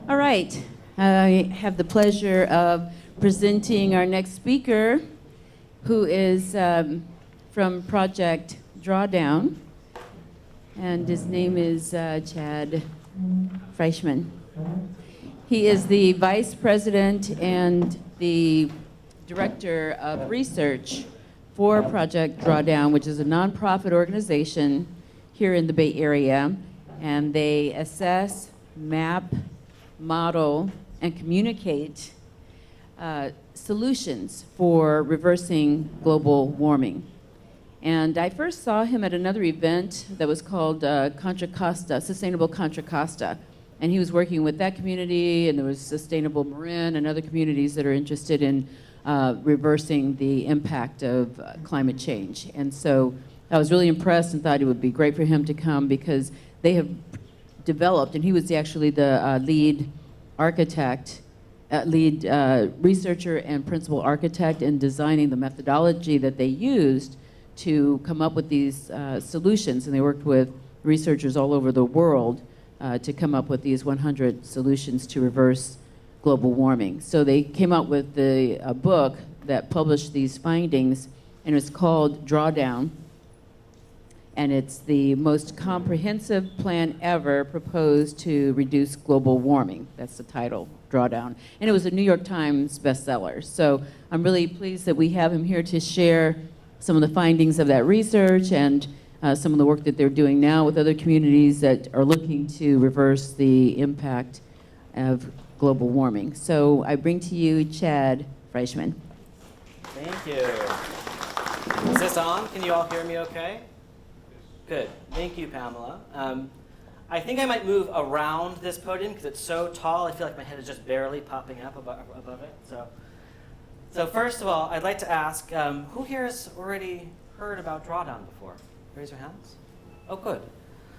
All right. I have the pleasure of presenting our next speaker, who is from Project Drawdown, and his name is Chad Frischmann. He is the Vice President and the Director of Research for Project Drawdown, which is a nonprofit organization here in the Bay Area, and they assess, map, model, and communicate solutions for reversing global warming. And I first saw him at another event that was called Contra Costa, Sustainable Contra Costa. And he was working with that community, and there was Sustainable Marin and other communities that are interested in reversing the impact of climate change. And so I was really impressed and thought it would be great for him to come because they have developed, and he was actually the lead architect, lead researcher and principal architect in designing the methodology that they used to come up with these solutions. And they worked with researchers all over the world to come up with these 100 solutions to reverse global warming. So they came out with a book that published these findings, and it's called Drawdown. And it's the most comprehensive plan ever proposed to reduce global warming. That's the title, Drawdown. And it was a New York Times bestseller. So I'm really pleased that we have him here to share some of the findings of that research and some of the work that they're doing now with other communities that are looking to reverse the impact of global warming. So I bring to you Chad Frischmann. Thank you. Is this on? Can you all hear me okay? Good. Thank you, Pamela. I think I might move around this podium because it's so tall. I feel like my head is just barely popping up above it. So first of all, I'd like to ask, who here has already heard about Drawdown before? Raise your hands. Oh, good.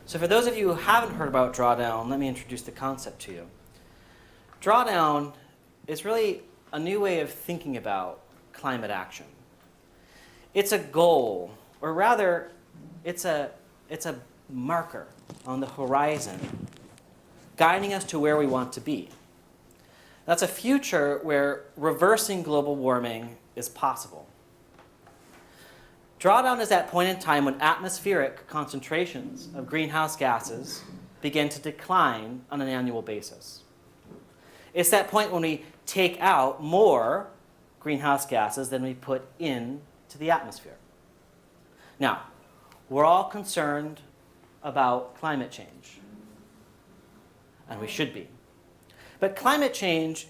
So for those of you who haven't heard about Drawdown, let me introduce the concept to you. Drawdown is really a new way of thinking about climate action. It's a goal, or rather, it's a marker on the horizon, guiding us to where we want to be. That's a future where reversing global warming is possible. Drawdown is that point in time when atmospheric concentrations of greenhouse gases begin to decline on an annual basis. It's that point when we take out more greenhouse gases than we put into the atmosphere. Now, we're all concerned about climate change, and we should be. But climate change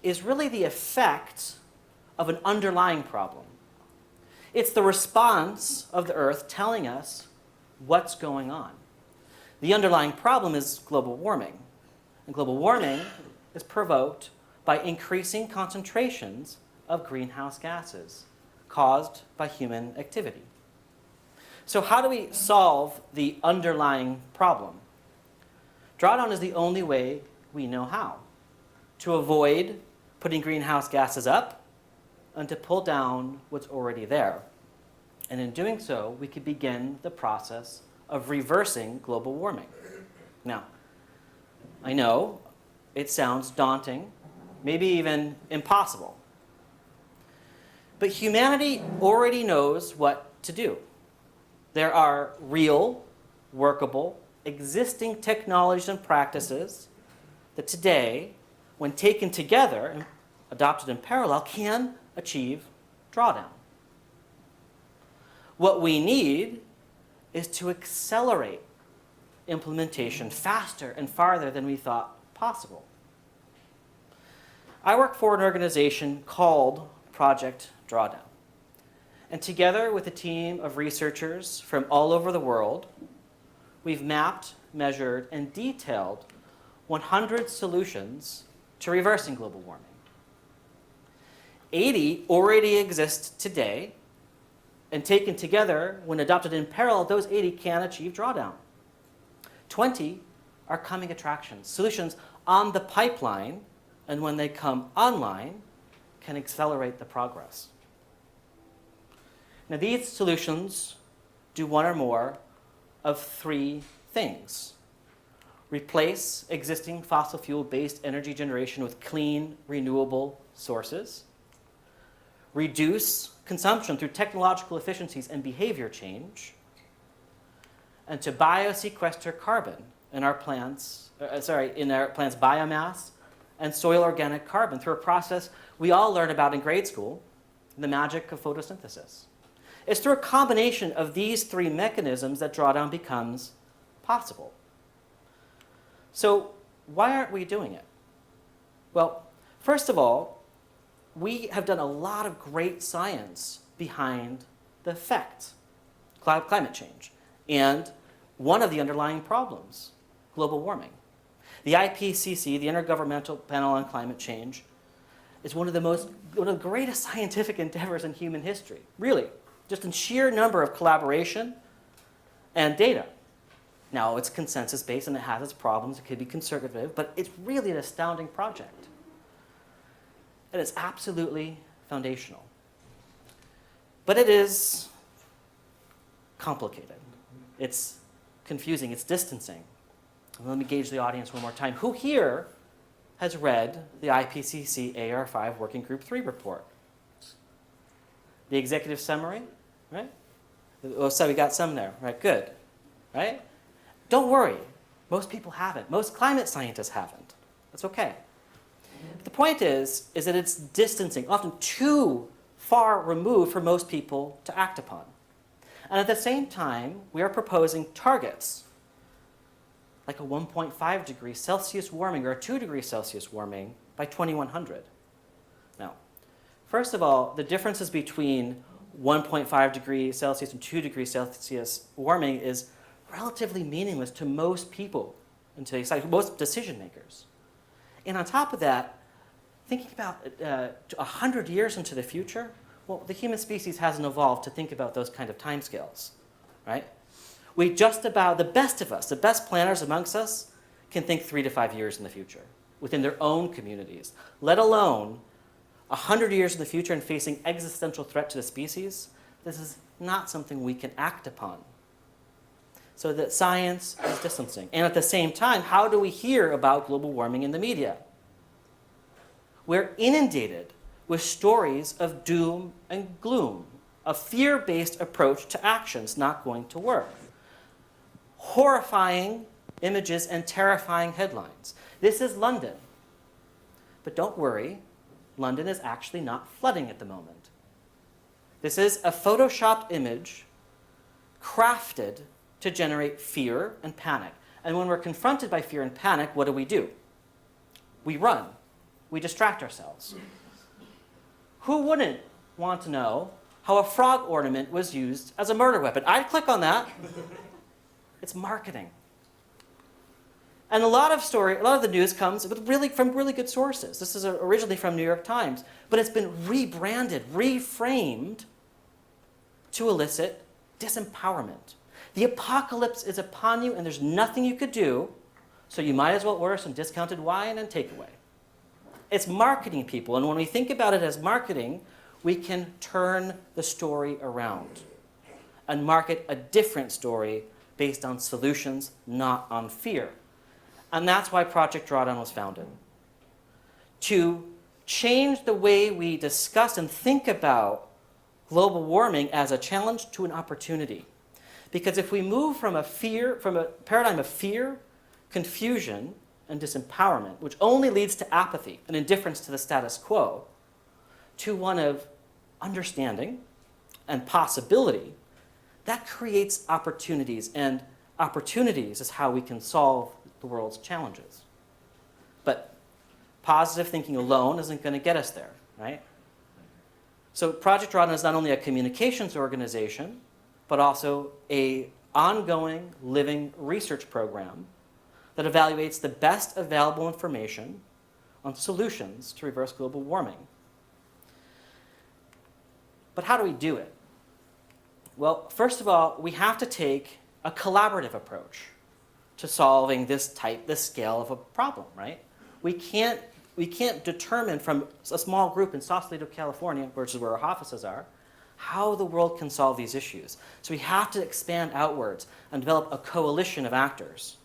is really the effect of an underlying problem. It's the response of the Earth telling us what's going on. The underlying problem is global warming. And global warming is provoked by increasing concentrations of greenhouse gases caused by human activity. So how do we solve the underlying problem? Drawdown is the only way we know how to avoid putting greenhouse gases up and to pull down what's already there. And in doing so, we could begin the process of reversing global warming. Now, I know it sounds daunting, maybe even impossible. But humanity already knows what to do. There are real, workable, existing technologies and practices that today, when taken together and adopted in parallel, can achieve drawdown. What we need is to accelerate implementation faster and farther than we thought possible. I work for an organization called Project Drawdown. And together with a team of researchers from all over the world, we've mapped, measured, and detailed 100 solutions to reversing global warming. 80 already exist today, and taken together, when adopted in parallel, those 80 can achieve drawdown. 20 are coming attractions, solutions on the pipeline, and when they come online, can accelerate the progress. Now, these solutions do one or more of three things. replace existing fossil fuel-based energy generation with clean, renewable sources, reduce consumption through technological efficiencies and behavior change, and to biosequester carbon in our plants, biomass and soil organic carbon through a process we all learn about in grade school, the magic of photosynthesis. It's through a combination of these three mechanisms that drawdown becomes possible. So why aren't we doing it? Well, first of all, we have done a lot of great science behind the effect, climate change, and one of the underlying problems, global warming. The IPCC, the Intergovernmental Panel on Climate Change, is one of the greatest scientific endeavors in human history, really, just in sheer number of collaboration and data. Now, it's consensus-based and it has its problems. It could be conservative, but it's really an astounding project. And it's absolutely foundational. But it is complicated. It's confusing. It's distancing. And let me gauge the audience one more time. Who here has read the IPCC AR5 Working Group 3 report? The executive summary, right? Oh, so we got some there, right? Good, right? Don't worry. Most people haven't. Most climate scientists haven't. That's okay. The point is that it's distancing, often too far removed for most people to act upon. And at the same time, we are proposing targets like a 1.5 degrees Celsius warming or a 2 degrees Celsius warming by 2100. Now, first of all, the differences between 1.5 degrees Celsius and 2 degrees Celsius warming is relatively meaningless to most people in today's society, most decision makers. And on top of that, thinking about 100 years into the future, well, the human species hasn't evolved to think about those kind of timescales, right? We just about, the best of us, the best planners amongst us, can think 3 to 5 years in the future within their own communities, let alone 100 years in the future and facing existential threat to the species. This is not something we can act upon. So that science is distancing. And at the same time, how do we hear about global warming in the media? We're inundated with stories of doom and gloom, a fear-based approach to actions not going to work. Horrifying images and terrifying headlines. This is London. But don't worry, London is actually not flooding at the moment. This is a photoshopped image crafted to generate fear and panic. And when we're confronted by fear and panic, what do? We run. We distract ourselves. Who wouldn't want to know how a frog ornament was used as a murder weapon? I'd click on that. It's marketing. And a lot of the news comes from really good sources. This is originally from New York Times, but it's been rebranded, reframed to elicit disempowerment. The apocalypse is upon you, and there's nothing you could do, so you might as well order some discounted wine and takeaway. It's marketing, people, and when we think about it as marketing, we can turn the story around and market a different story based on solutions, not on fear. And that's why Project Drawdown was founded. To change the way we discuss and think about global warming as a challenge to an opportunity. Because if we move from a paradigm of fear, confusion, and disempowerment, which only leads to apathy and indifference to the status quo, to one of understanding and possibility, that creates opportunities, and opportunities is how we can solve the world's challenges. But positive thinking alone isn't going to get us there, right? So Project Rana is not only a communications organization, but also an ongoing living research program that evaluates the best available information on solutions to reverse global warming. But how do we do it? Well, first of all, we have to take a collaborative approach to solving this scale of a problem, right? We can't determine from a small group in Sausalito, California, which is where our offices are, how the world can solve these issues. So we have to expand outwards and develop a coalition of actors.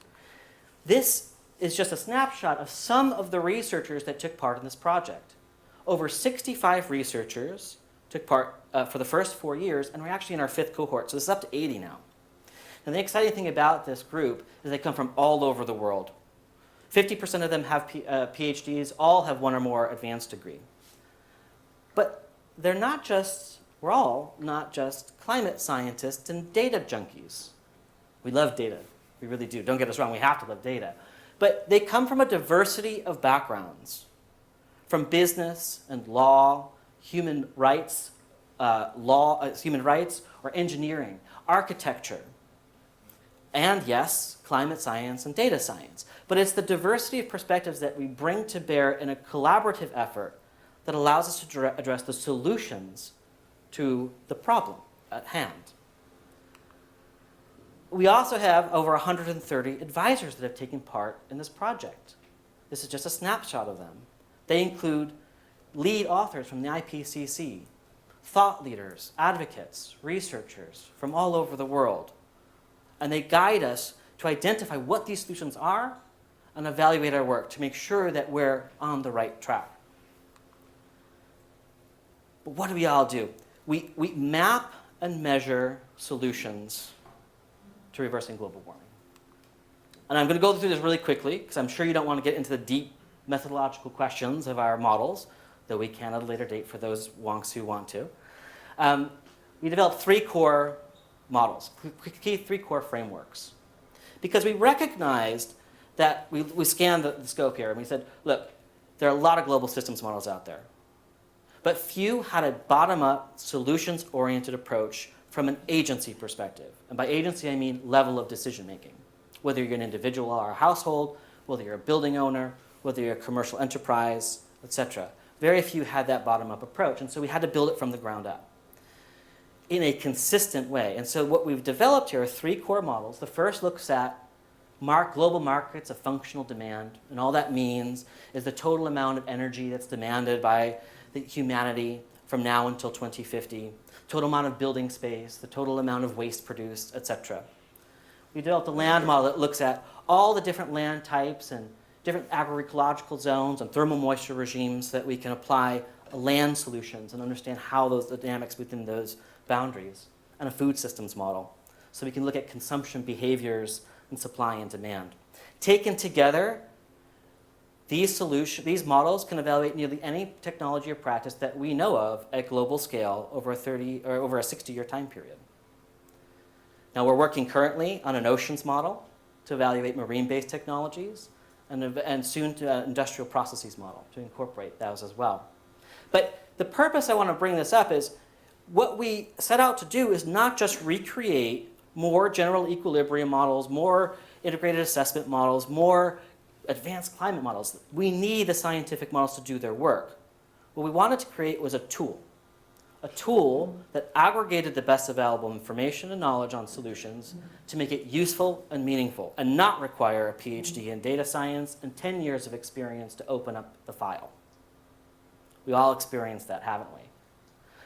This is just a snapshot of some of the researchers that took part in this project. Over 65 researchers took part for the first 4 years, and we're actually in our 5th cohort, so this is up to 80 now. And the exciting thing about this group is they come from all over the world. 50% of them have PhDs, all have one or more advanced degree. But we're all not just climate scientists and data junkies. We love data, we really do. Don't get us wrong, we have to love data. But they come from a diversity of backgrounds, from business and law, human rights, or engineering, architecture, and yes, climate science and data science. But it's the diversity of perspectives that we bring to bear in a collaborative effort that allows us to address the solutions to the problem at hand. We also have over 130 advisors that have taken part in this project. This is just a snapshot of them. They include lead authors from the IPCC, thought leaders, advocates, researchers from all over the world. And they guide us to identify what these solutions are and evaluate our work to make sure that we're on the right track. But what do we all do? We map and measure solutions to reversing global warming. And I'm going to go through this really quickly because I'm sure you don't want to get into the deep methodological questions of our models, though we can at a later date for those wonks who want to. We developed 3 core models, 3 core frameworks. Because we recognized that we scanned the scope here and we said, look, there are a lot of global systems models out there. But few had a bottom-up, solutions-oriented approach from an agency perspective. And by agency, I mean level of decision-making. Whether you're an individual or a household, whether you're a building owner, whether you're a commercial enterprise, etc. Very few had that bottom-up approach, and so we had to build it from the ground up in a consistent way. And so what we've developed here are 3 core models. The first looks at global markets of functional demand, and all that means is the total amount of energy that's demanded by humanity from now until 2050, total amount of building space, the total amount of waste produced, etc. We developed a land model that looks at all the different land types and different agroecological zones and thermal moisture regimes that we can apply land solutions and understand how the dynamics within those boundaries, and a food systems model. So we can look at consumption behaviors and supply and demand. Taken together, these models can evaluate nearly any technology or practice that we know of at global scale over a 60-year time period. Now we're working currently on an oceans model to evaluate marine-based technologies, and soon to an industrial processes model to incorporate those as well. But the purpose I want to bring this up is what we set out to do is not just recreate more general equilibrium models, more integrated assessment models, more advanced climate models. We need the scientific models to do their work. What we wanted to create was a tool that aggregated the best available information and knowledge on solutions to make it useful and meaningful and not require a PhD in data science and 10 years of experience to open up the file. We all experienced that, haven't we?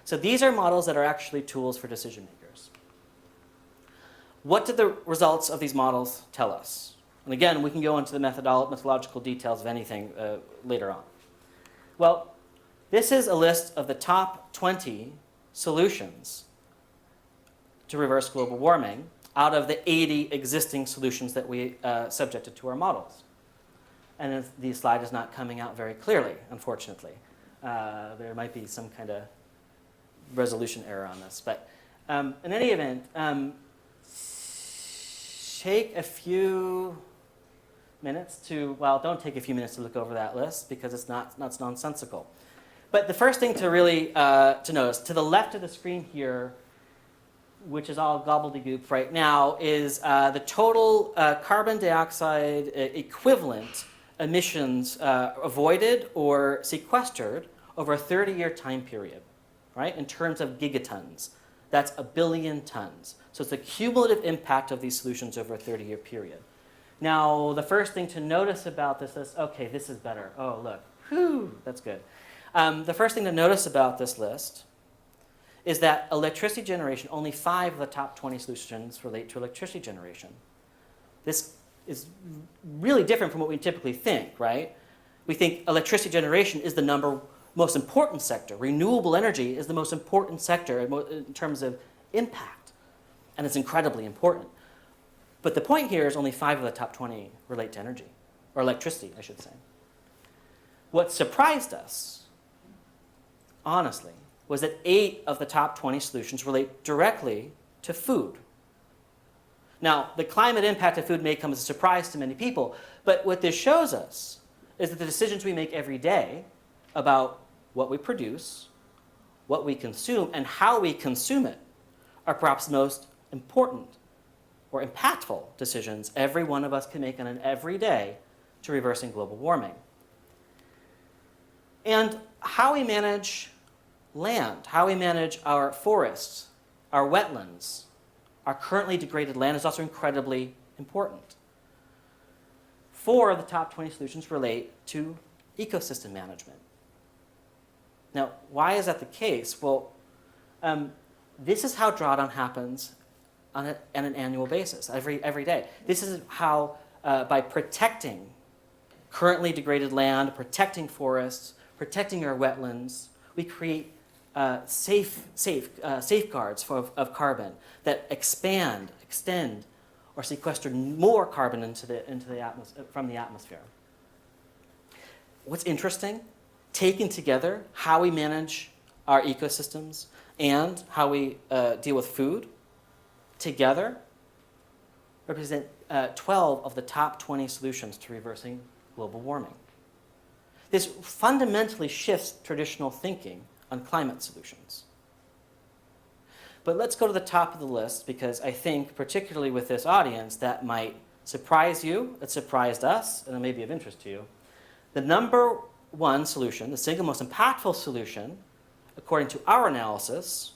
So these are models that are actually tools for decision makers. What did the results of these models tell us? And again, we can go into the methodological details of anything later on. Well, this is a list of the top 20 solutions to reverse global warming out of the 80 existing solutions that we subjected to our models. And the slide is not coming out very clearly, unfortunately. There might be some kind of resolution error on this. But in any event, take a few minutes to, well, don't take a few minutes to look over that list because it's nonsensical. But the first thing to really to notice, to the left of the screen here, which is all gobbledygook right now, is the total carbon dioxide equivalent emissions avoided or sequestered over a 30-year time period, right, in terms of gigatons. That's 1 billion tons. So it's the cumulative impact of these solutions over a 30-year period. Now, the first thing to notice about this is, okay, this is better. Oh, look, whew, that's good. The first thing to notice about this list is that electricity generation, only 5 of the top 20 solutions relate to electricity generation. This is really different from what we typically think, right? We think electricity generation is the most important sector. Renewable energy is the most important sector in terms of impact, and it's incredibly important. But the point here is only 5 of the top 20 relate to energy, or electricity, I should say. What surprised us, honestly, was that 8 of the top 20 solutions relate directly to food. Now, the climate impact of food may come as a surprise to many people, but what this shows us is that the decisions we make every day about what we produce, what we consume, and how we consume it are perhaps the most important or impactful decisions every one of us can make on an every day to reversing global warming. And how we manage land, how we manage our forests, our wetlands, our currently degraded land is also incredibly important. 4 of the top 20 solutions relate to ecosystem management. Now, why is that the case? Well, this is how drawdown happens on an annual basis, every day. This is how, by protecting currently degraded land, protecting forests, protecting our wetlands, we create safeguards of carbon that expand, extend, or sequester more carbon from the atmosphere. What's interesting, taking together how we manage our ecosystems and how we deal with food together represent 12 of the top 20 solutions to reversing global warming. This fundamentally shifts traditional thinking on climate solutions. But let's go to the top of the list, because I think, particularly with this audience, that might surprise you, it surprised us, and it may be of interest to you. The number 1 solution, the single most impactful solution, according to our analysis,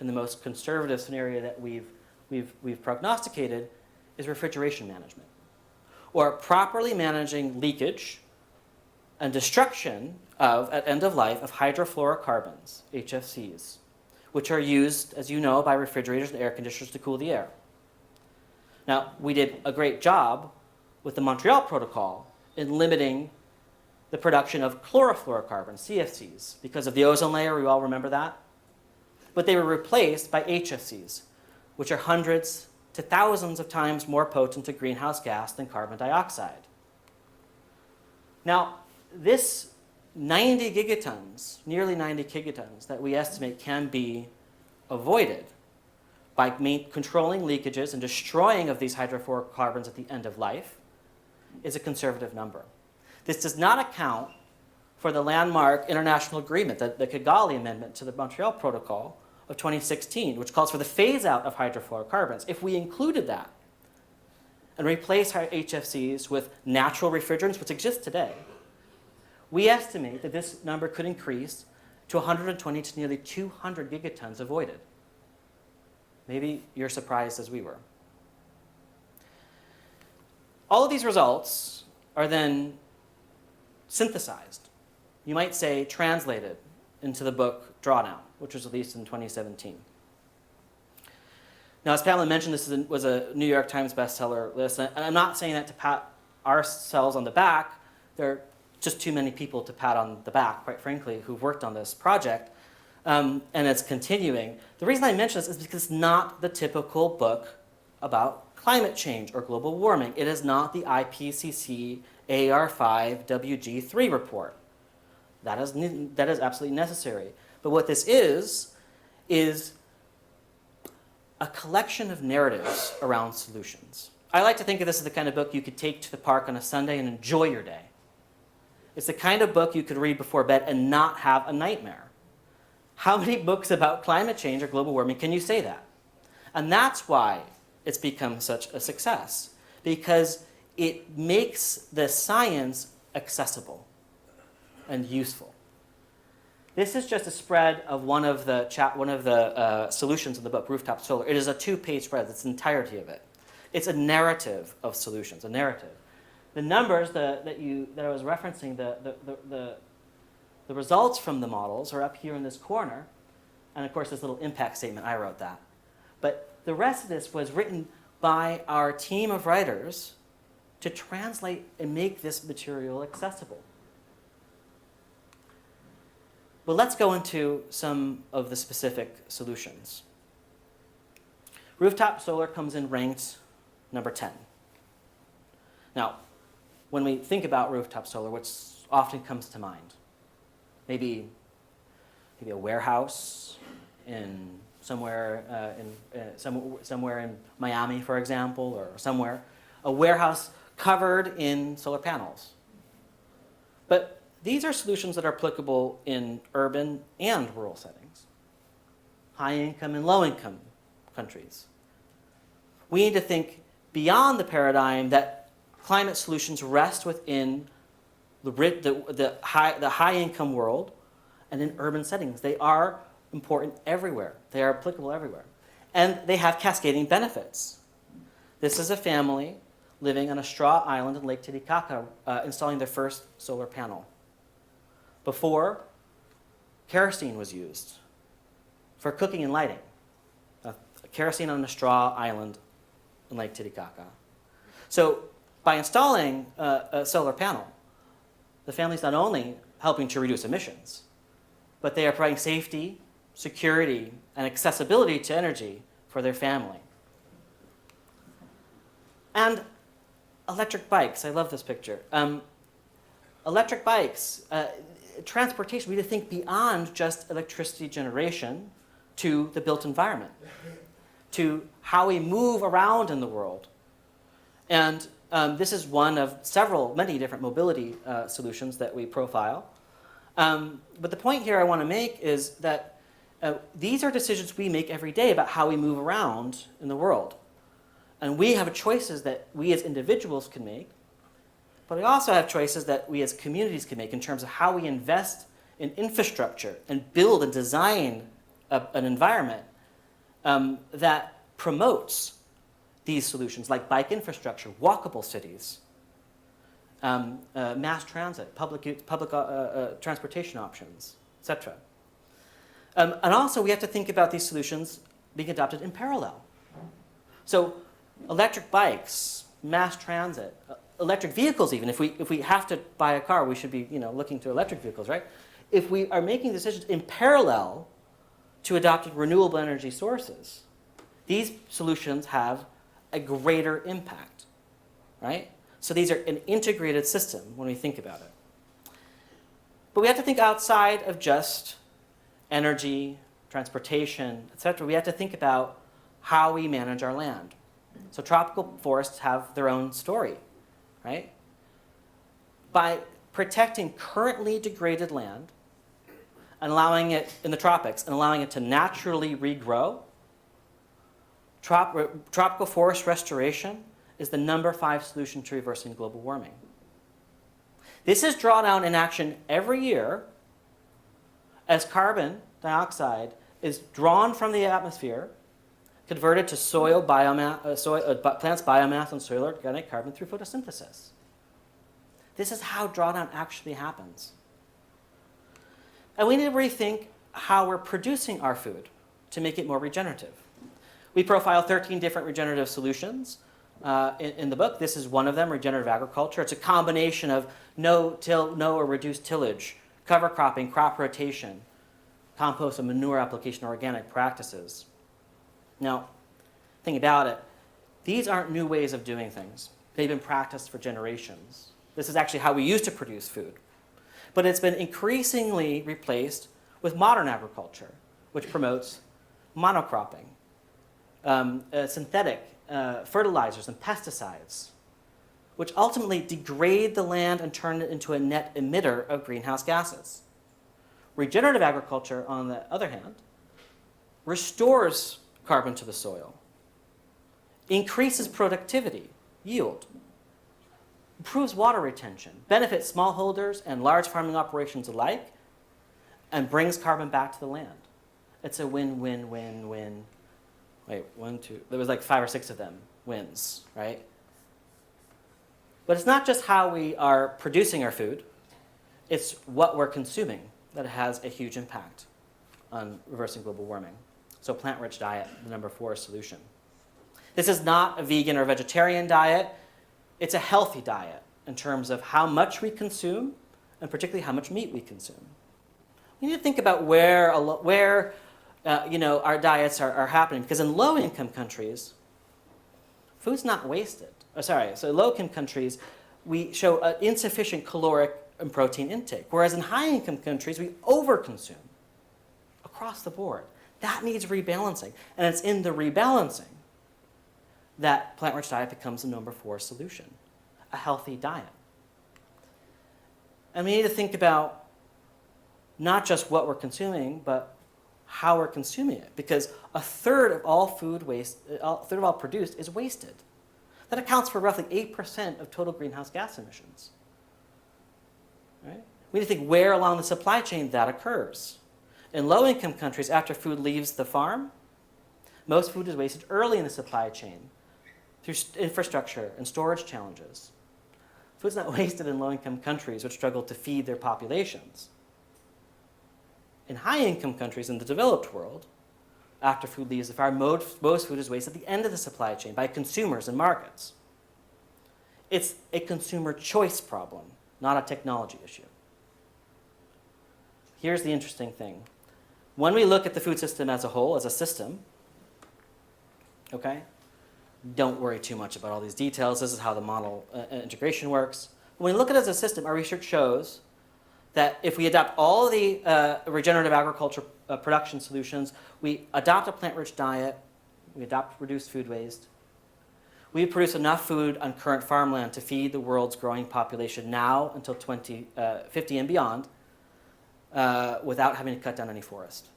in the most conservative scenario that we've prognosticated, is refrigeration management, or properly managing leakage and destruction at end of life of hydrofluorocarbons, HFCs, which are used, as you know, by refrigerators and air conditioners to cool the air. Now, we did a great job with the Montreal Protocol in limiting the production of chlorofluorocarbons, CFCs, because of the ozone layer. We all remember that. But they were replaced by HFCs, which are hundreds to thousands of times more potent a greenhouse gas than carbon dioxide. Now, this 90 gigatons, nearly 90 gigatons, that we estimate can be avoided by controlling leakages and destroying of these hydrofluorocarbons at the end of life is a conservative number. This does not account for the landmark international agreement, the Kigali Amendment to the Montreal Protocol of 2016, which calls for the phase-out of hydrofluorocarbons. If we included that and replace HFCs with natural refrigerants, which exist today, we estimate that this number could increase to 120 to nearly 200 gigatons avoided. Maybe you're surprised as we were. All of these results are then synthesized, you might say translated, into the book Drawdown, which was released in 2017. Now, as Pamela mentioned, this was a New York Times bestseller list, and I'm not saying that to pat ourselves on the back. There are just too many people to pat on the back, quite frankly, who've worked on this project, and it's continuing. The reason I mention this is because it's not the typical book about climate change or global warming. It is not the IPCC AR5 WG3 report. That is absolutely necessary. But what this is a collection of narratives around solutions. I like to think of this as the kind of book you could take to the park on a Sunday and enjoy your day. It's the kind of book you could read before bed and not have a nightmare. How many books about climate change or global warming can you say that? And that's why it's become such a success, because it makes the science accessible and useful. This is just a spread of one of the solutions in the book, Rooftop Solar. It is a 2-page spread. That's the entirety of it. It's a narrative of solutions, a narrative. The numbers that I was referencing, the results from the models are up here in this corner, and of course this little impact statement, I wrote that. But the rest of this was written by our team of writers to translate and make this material accessible. Well, let's go into some of the specific solutions. Rooftop solar comes in ranked number 10. Now, when we think about rooftop solar, what often comes to mind? Maybe a warehouse somewhere in Miami, for example, or somewhere, a warehouse covered in solar panels. But these are solutions that are applicable in urban and rural settings, high-income and low-income countries. We need to think beyond the paradigm that climate solutions rest within the high-income world and in urban settings. They are important everywhere. They are applicable everywhere. And they have cascading benefits. This is a family living on a straw island in Lake Titicaca, installing their first solar panel. Before, kerosene was used for cooking and lighting. Kerosene on a straw island in Lake Titicaca. So by installing a solar panel, the family's not only helping to reduce emissions, but they are providing safety, security, and accessibility to energy for their family. And electric bikes, I love this picture. Electric bikes, transportation, we need to think beyond just electricity generation to the built environment, to how we move around in the world. And this is one of many different mobility solutions that we profile. But the point here I want to make is that these are decisions we make every day about how we move around in the world. And we have choices that we as individuals can make, but we also have choices that we as communities can make in terms of how we invest in infrastructure and build and design an environment that promotes these solutions, like bike infrastructure, walkable cities, mass transit, public transportation options, etc. And also, we have to think about these solutions being adopted in parallel. So, electric bikes, mass transit, electric vehicles even. If we have to buy a car, we should be looking to electric vehicles, right? If we are making decisions in parallel to adopting renewable energy sources, these solutions have a greater impact, right? So these are an integrated system when we think about it. But we have to think outside of just energy, transportation, etc. We have to think about how we manage our land. So tropical forests have their own story, right? By protecting currently degraded land and allowing it in the tropics and allowing it to naturally regrow, tropical forest restoration is the number 5 solution to reversing global warming. This is Drawdown in action every year as carbon dioxide is drawn from the atmosphere, converted to soil biomass, plants' biomass and soil organic carbon through photosynthesis. This is how Drawdown actually happens. And we need to rethink how we're producing our food to make it more regenerative. We profile 13 different regenerative solutions in the book. This is one of them, regenerative agriculture. It's a combination of no or reduced tillage, cover cropping, crop rotation, compost and manure application, organic practices. Now, think about it. These aren't new ways of doing things. They've been practiced for generations. This is actually how we used to produce food. But it's been increasingly replaced with modern agriculture, which promotes monocropping, synthetic fertilizers and pesticides, which ultimately degrade the land and turn it into a net emitter of greenhouse gases. Regenerative agriculture, on the other hand, restores carbon to the soil, increases productivity, yield, improves water retention, benefits smallholders and large farming operations alike, and brings carbon back to the land. It's a win-win-win-win. Wait, 1, 2, there was like 5 or 6 of them, wins, right? But it's not just how we are producing our food, it's what we're consuming that has a huge impact on reversing global warming. So plant-rich diet, the number 4 solution. This is not a vegan or vegetarian diet. it's a healthy diet in terms of how much we consume, and particularly how much meat we consume. We need to think about where our diets are happening, because in low-income countries, food's not wasted. So low-income countries, we show an insufficient caloric and protein intake, whereas in high-income countries, we overconsume across the board. That needs rebalancing, and it's in the rebalancing that plant-rich diet becomes the number 4 solution, a healthy diet. And we need to think about not just what we're consuming, but how we're consuming it, because a third of all food waste, a third of all produced is wasted. That accounts for roughly 8% of total greenhouse gas emissions. Right? We need to think where along the supply chain that occurs. In low-income countries, after food leaves the farm, most food is wasted early in the supply chain through infrastructure and storage challenges. Food's not wasted in low-income countries which struggle to feed their populations. In high-income countries in the developed world, after food leaves the farm, most food is wasted at the end of the supply chain by consumers and markets. It's a consumer choice problem, not a technology issue. Here's the interesting thing. When we look at the food system as a whole, as a system, okay, don't worry too much about all these details. This is how the model integration works. When we look at it as a system, our research shows that if we adopt all the regenerative agriculture production solutions, we adopt a plant-rich diet, we adopt reduced food waste, we produce enough food on current farmland to feed the world's growing population now until 2050 and beyond, without having to cut down any forest.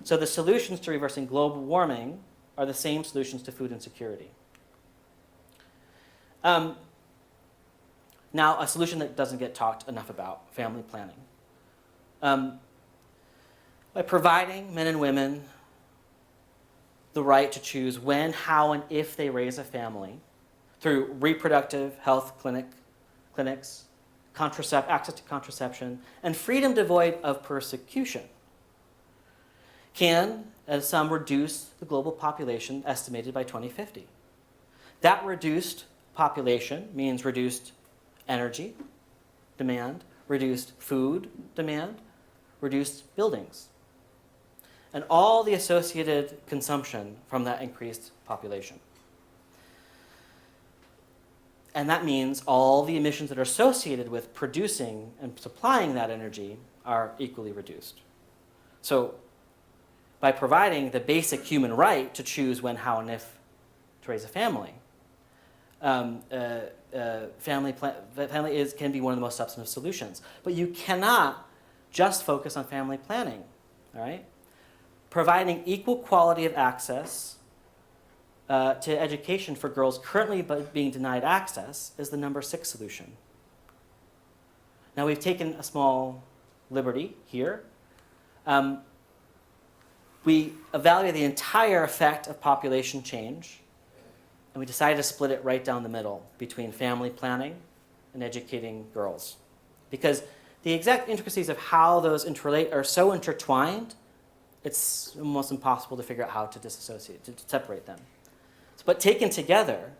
So the solutions to reversing global warming are the same solutions to food insecurity. Now, a solution that doesn't get talked enough about, family planning. By providing men and women the right to choose when, how, and if they raise a family through reproductive health clinics, access to contraception, and freedom devoid of persecution, can, as some, reduce the global population estimated by 2050. That reduced population means reduced energy demand, reduced food demand, reduced buildings, and all the associated consumption from that increased population. And that means all the emissions that are associated with producing and supplying that energy are equally reduced. So by providing the basic human right to choose when, how, and if to raise a family, family can be one of the most substantive solutions. But you cannot just focus on family planning, all right? Providing equal quality of access to education for girls currently being denied access is the number 6 solution. Now we've taken a small liberty here. We evaluate the entire effect of population change, and we decided to split it right down the middle between family planning and educating girls. Because the exact intricacies of how those interrelate are so intertwined, it's almost impossible to figure out how to disassociate, to separate them. But taken together,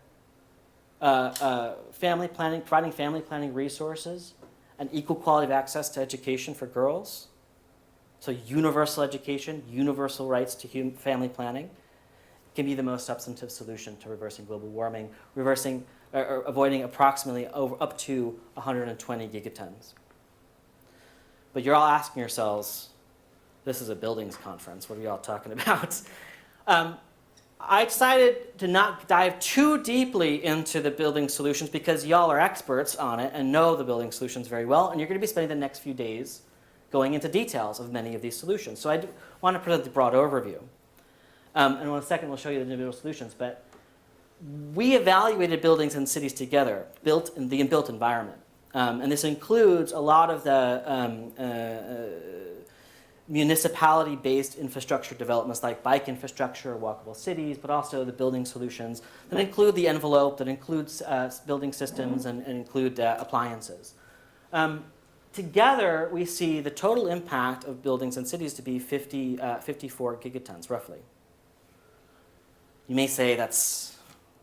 family planning, providing family planning resources, and equal quality of access to education for girls, so universal education, universal rights to family planning, can be the most substantive solution to reversing global warming, or avoiding approximately up to 120 gigatons. But you're all asking yourselves, this is a buildings conference, what are you all talking about? I decided to not dive too deeply into the building solutions because y'all are experts on it and know the building solutions very well, and you're going to be spending the next few days going into details of many of these solutions. So I want to present the broad overview. And in a second, we'll show you the individual solutions. But we evaluated buildings and cities together, built in the built environment. And this includes a lot of the municipality-based infrastructure developments like bike infrastructure, walkable cities, but also the building solutions that include the envelope, that includes building systems, and include appliances. Together, we see the total impact of buildings and cities to be 54 gigatons, roughly. You may say that's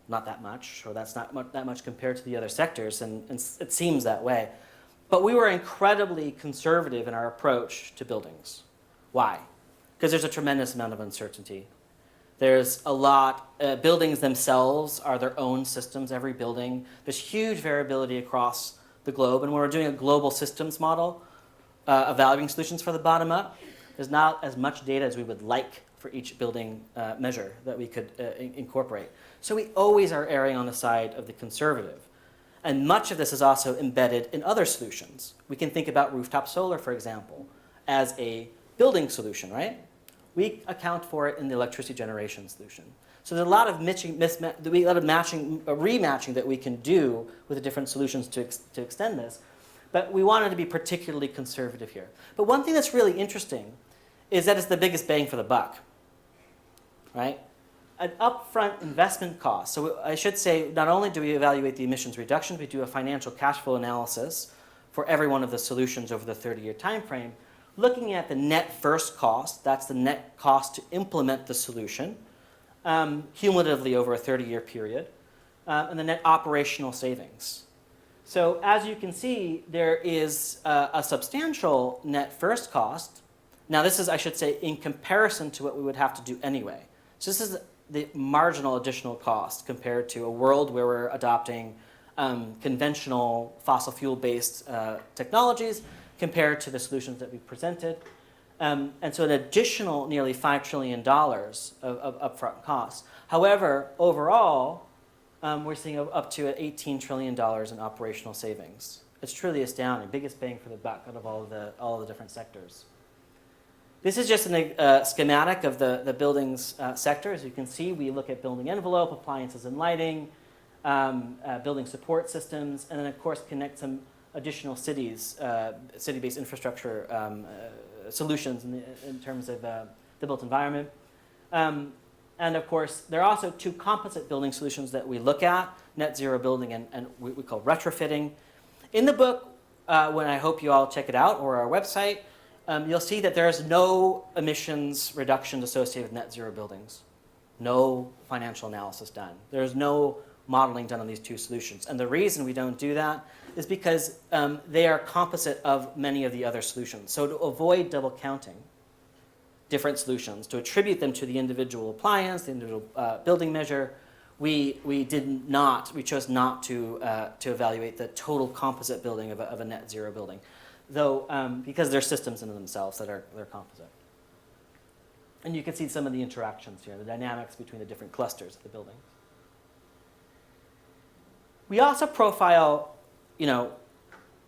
not that much, or that's not that much compared to the other sectors, and it seems that way. But we were incredibly conservative in our approach to buildings. Why? Because there's a tremendous amount of uncertainty. There's a lot, buildings themselves are their own systems, every building. There's huge variability across the globe, and when we're doing a global systems model, evaluating solutions for the bottom up, there's not as much data as we would like for each building measure that we could incorporate. So we always are erring on the side of the conservative. And much of this is also embedded in other solutions. We can think about rooftop solar, for example, as a building solution, right? We account for it in the electricity generation solution. So there's a lot of rematching that we can do with the different solutions to extend this. But we wanted to be particularly conservative here. But one thing that's really interesting is that it's the biggest bang for the buck, right? An upfront investment cost. So I should say, not only do we evaluate the emissions reduction, we do a financial cash flow analysis for every one of the solutions over the 30-year time frame, looking at the net first cost, that's the net cost to implement the solution, cumulatively over a 30-year period, and the net operational savings. So as you can see, there is a substantial net first cost. Now this is, I should say, in comparison to what we would have to do anyway. So this is the marginal additional cost compared to a world where we're adopting conventional fossil fuel-based technologies compared to the solutions that we presented. And so an additional nearly $5 trillion of upfront costs. However, overall, we're seeing up to $18 trillion in operational savings. It's truly astounding, biggest bang for the buck out of all the different sectors. This is just a schematic of the buildings sector. As you can see, we look at building envelope, appliances and lighting, building support systems, and then of course connect some additional city-based infrastructure solutions in terms of the built environment. And of course, there are also two composite building solutions that we look at, net zero building and we call retrofitting. In the book, when I hope you all check it out, or our website, you'll see that there's no emissions reduction associated with net zero buildings. No financial analysis done. There's no modeling done on these two solutions. And the reason we don't do that is because they are composite of many of the other solutions. So to avoid double counting different solutions, to attribute them to the individual appliance, the individual building measure, we chose not to evaluate the total composite building of a net zero building, though because they're systems in themselves that they're composite. And you can see some of the interactions here, the dynamics between the different clusters of the building. We also profile,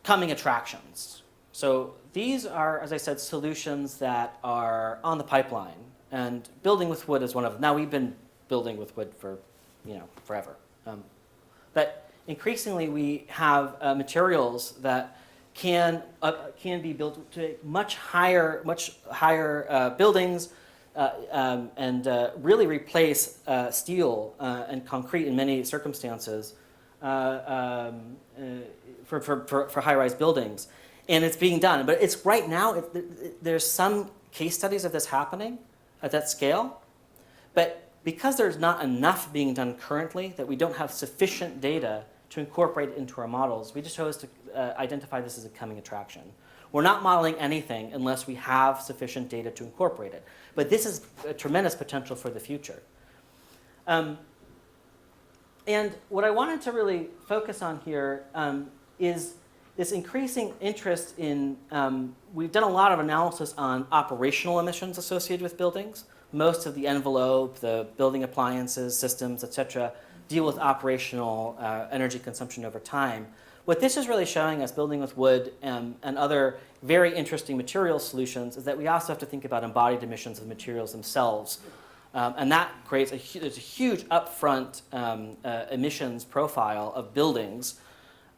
coming attractions. So these are, as I said, solutions that are on the pipeline, and building with wood is one of them. Now we've been building with wood for, forever, but increasingly we have materials that can be built to much higher buildings and really replace steel and concrete in many circumstances for high-rise buildings. And it's being done. But it's right now, there's some case studies of this happening at that scale. But because there's not enough being done currently, that we don't have sufficient data to incorporate it into our models, we just chose to identify this as a coming attraction. We're not modeling anything unless we have sufficient data to incorporate it. But this is a tremendous potential for the future. And what I wanted to really focus on here is this increasing interest in, we've done a lot of analysis on operational emissions associated with buildings. Most of the envelope, the building appliances, systems, et cetera, deal with operational energy consumption over time. What this is really showing us, building with wood and other very interesting material solutions, is that we also have to think about embodied emissions of the materials themselves. And that creates there's a huge upfront emissions profile of buildings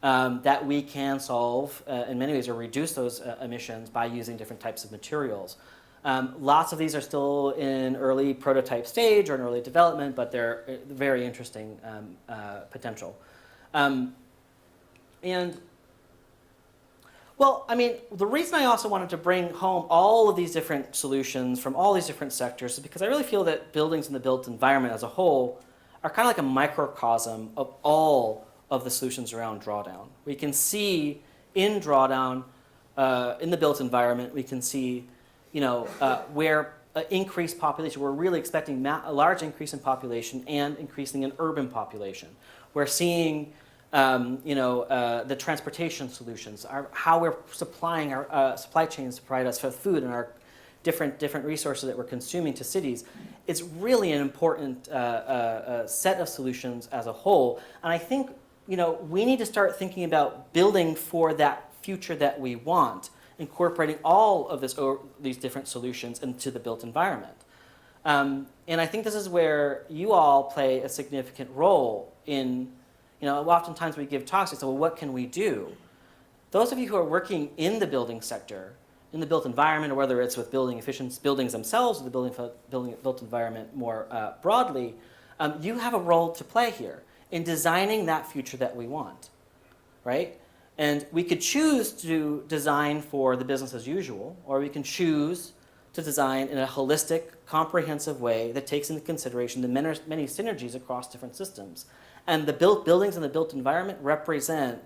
that we can solve in many ways, or reduce those emissions by using different types of materials. Lots of these are still in early prototype stage or in early development, but they're very interesting potential. Well, I mean, the reason I also wanted to bring home all of these different solutions from all these different sectors is because I really feel that buildings and the built environment as a whole are kind of like a microcosm of all of the solutions around Drawdown. We can see in Drawdown, in the built environment, we can see, where increased population, we're really expecting a large increase in population and increasing in urban population. We're seeing, the transportation solutions, how we're supplying our supply chains to provide us for food and our different resources that we're consuming to cities. It's really an important set of solutions as a whole. And I think, we need to start thinking about building for that future that we want, incorporating all of these different solutions into the built environment. And I think this is where you all play a significant role in, oftentimes we give talks and say, well, what can we do? Those of you who are working in the building sector, in the built environment, or whether it's with building buildings themselves, or the built environment more broadly, you have a role to play here in designing that future that we want, right? And we could choose to design for the business as usual, or we can choose to design in a holistic, comprehensive way that takes into consideration the many synergies across different systems. And the buildings in the built environment represent,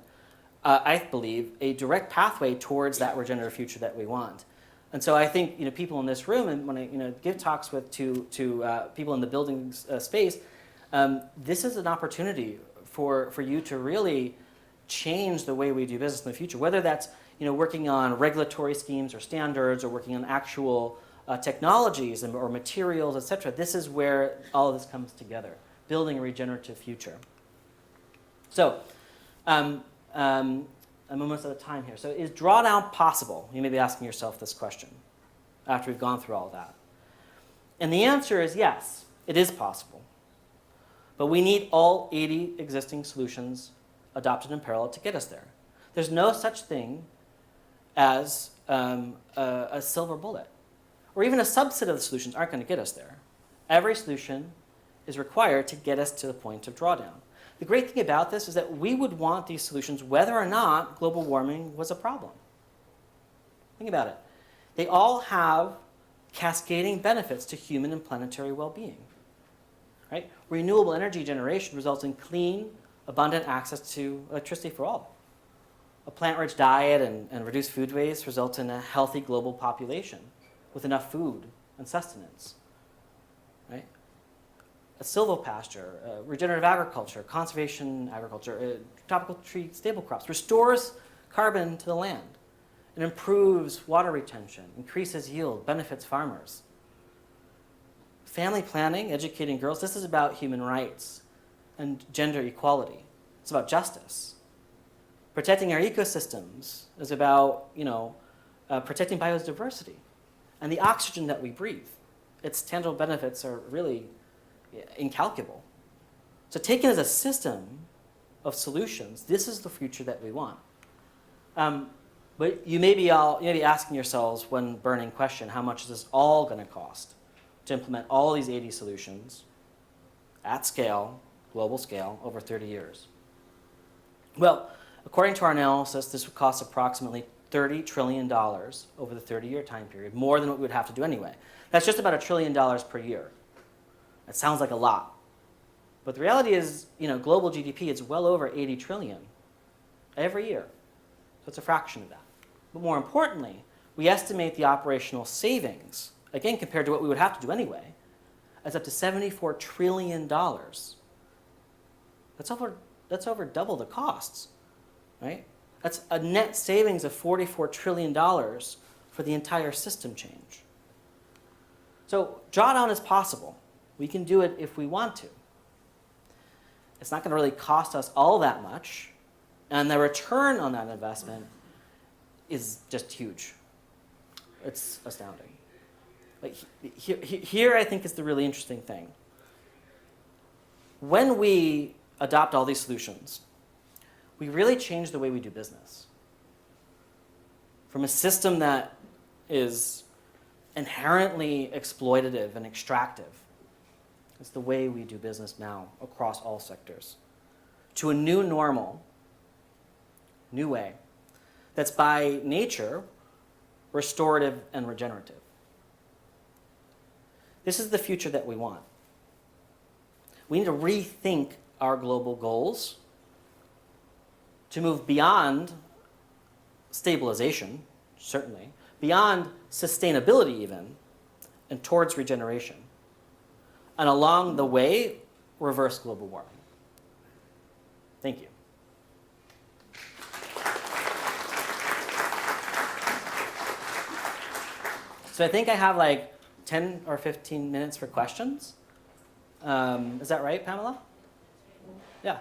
I believe, a direct pathway towards that regenerative future that we want. And so I think people in this room, and when I give talks to people in the building space, this is an opportunity for you to really change the way we do business in the future, whether that's working on regulatory schemes or standards, or working on actual technologies or materials, etc. This is where all of this comes together, building a regenerative future. So I'm almost out of time here. So is drawdown possible? You may be asking yourself this question after we've gone through all that. And the answer is yes, it is possible. But we need all 80 existing solutions adopted in parallel to get us there. There's no such thing as a silver bullet, or even a subset of the solutions aren't going to get us there. Every solution is required to get us to the point of drawdown. The great thing about this is that we would want these solutions whether or not global warming was a problem. Think about it. They all have cascading benefits to human and planetary well-being. Right? Renewable energy generation results in clean, abundant access to electricity for all. A plant-rich diet and reduced food waste result in a healthy global population with enough food and sustenance. Right? A silvopasture, regenerative agriculture, conservation agriculture, tropical tree stable crops restores carbon to the land. It improves water retention, increases yield, benefits farmers. Family planning, educating girls, this is about human rights and gender equality. It's about justice. Protecting our ecosystems is about, protecting biodiversity and the oxygen that we breathe. Its tangible benefits are really incalculable. So taken as a system of solutions, this is the future that we want. But you may be asking yourselves one burning question: how much is this all going to cost to implement all these 80 solutions at scale, global scale, over 30 years? Well, according to our analysis, this would cost approximately $30 trillion over the 30-year time period, more than what we would have to do anyway. That's just about $1 trillion per year. That sounds like a lot. But the reality is, global GDP is well over 80 trillion every year. So it's a fraction of that. But more importantly, we estimate the operational savings, again, compared to what we would have to do anyway, as up to $74 trillion. That's over double the costs, right? That's a net savings of $44 trillion for the entire system change. So drawdown is possible. We can do it if we want to. It's not going to really cost us all that much, and the return on that investment is just huge. It's astounding. Like here I think is the really interesting thing. When we adopt all these solutions, we really change the way we do business. From a system that is inherently exploitative and extractive, it's the way we do business now across all sectors, to a new normal, new way, that's by nature restorative and regenerative. This is the future that we want. We need to rethink our global goals to move beyond stabilization, certainly, beyond sustainability even, and towards regeneration. And along the way, reverse global warming. Thank you. So I think I have like 10 or 15 minutes for questions. Is that right, Pamela? Yeah.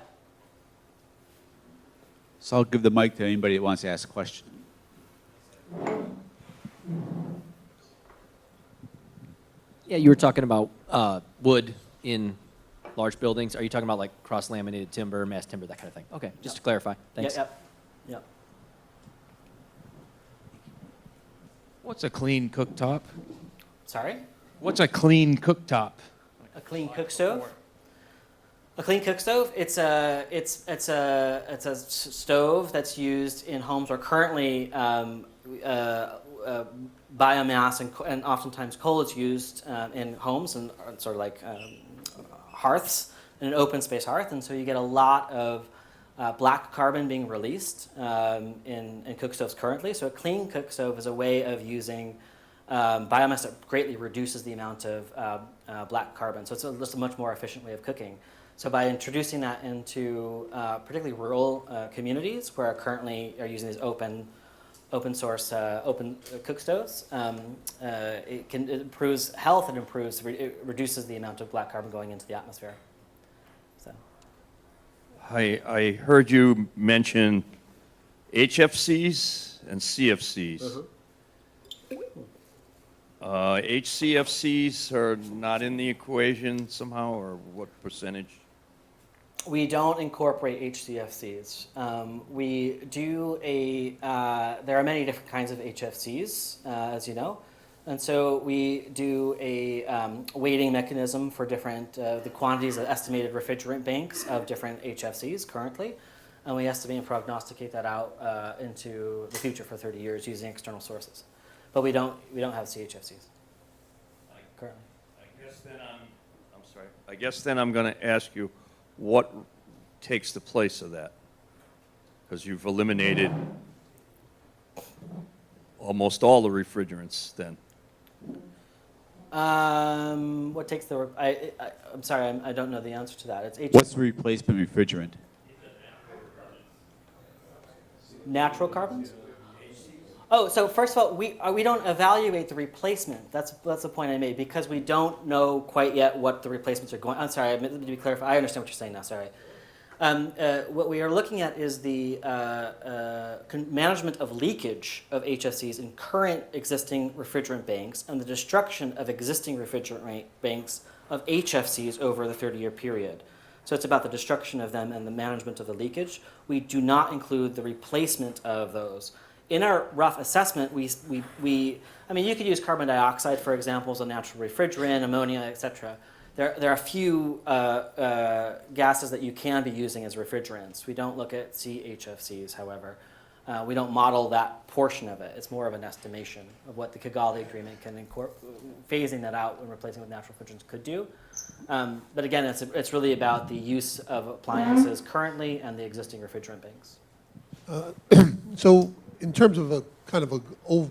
So I'll give the mic to anybody that wants to ask a question. Yeah, you were talking about wood in large buildings. Are you talking about like cross-laminated timber, mass timber, that kind of thing? Okay, just to clarify. Thanks. Yep. What's a clean cooktop? Sorry? What's a clean cooktop? A clean cook stove? A clean cook stove? It's a stove that's used in homes where currently biomass and oftentimes coal is used in homes and sort of like hearths, an open space hearth, and so you get a lot of black carbon being released in cook stoves currently. So a clean cook stove is a way of using biomass that greatly reduces the amount of black carbon. So it's just a much more efficient way of cooking. So by introducing that into particularly rural communities where currently are using these open source open cook stoves, it improves health and it reduces the amount of black carbon going into the atmosphere. So. I heard you mention HFCs and CFCs. HCFCs are not in the equation somehow, or what percentage? We don't incorporate HCFCs. We do there are many different kinds of HFCs, as you know. And so we do a weighting mechanism for different, the quantities of estimated refrigerant banks of different HFCs currently. And we estimate and prognosticate that out into the future for 30 years using external sources. But we don't have CHFCs currently. I guess then I'm going to ask you, what takes the place of that? Because you've eliminated almost all the refrigerants then. What takes the? I'm sorry, I don't know the answer to that. It's What's the replacement refrigerant? Natural carbons. Oh, so first of all, we don't evaluate the replacement. That's the point I made, because we don't know quite yet what the replacements are going. I'm sorry, to be clear. I understand what you're saying now. Sorry. What we are looking at is the management of leakage of HFCs in current existing refrigerant banks and the destruction of existing refrigerant banks of HFCs over the 30-year period. So it's about the destruction of them and the management of the leakage. We do not include the replacement of those. In our rough assessment, I mean, you could use carbon dioxide, for example, as a natural refrigerant, ammonia, etc. There are a few gases that you can be using as refrigerants. We don't look at CHFCs, however. We don't model that portion of it. It's more of an estimation of what the Kigali Agreement can phasing that out when replacing with natural refrigerants could do. But again, it's really about the use of appliances currently and the existing refrigerant banks. So in terms of a kind of a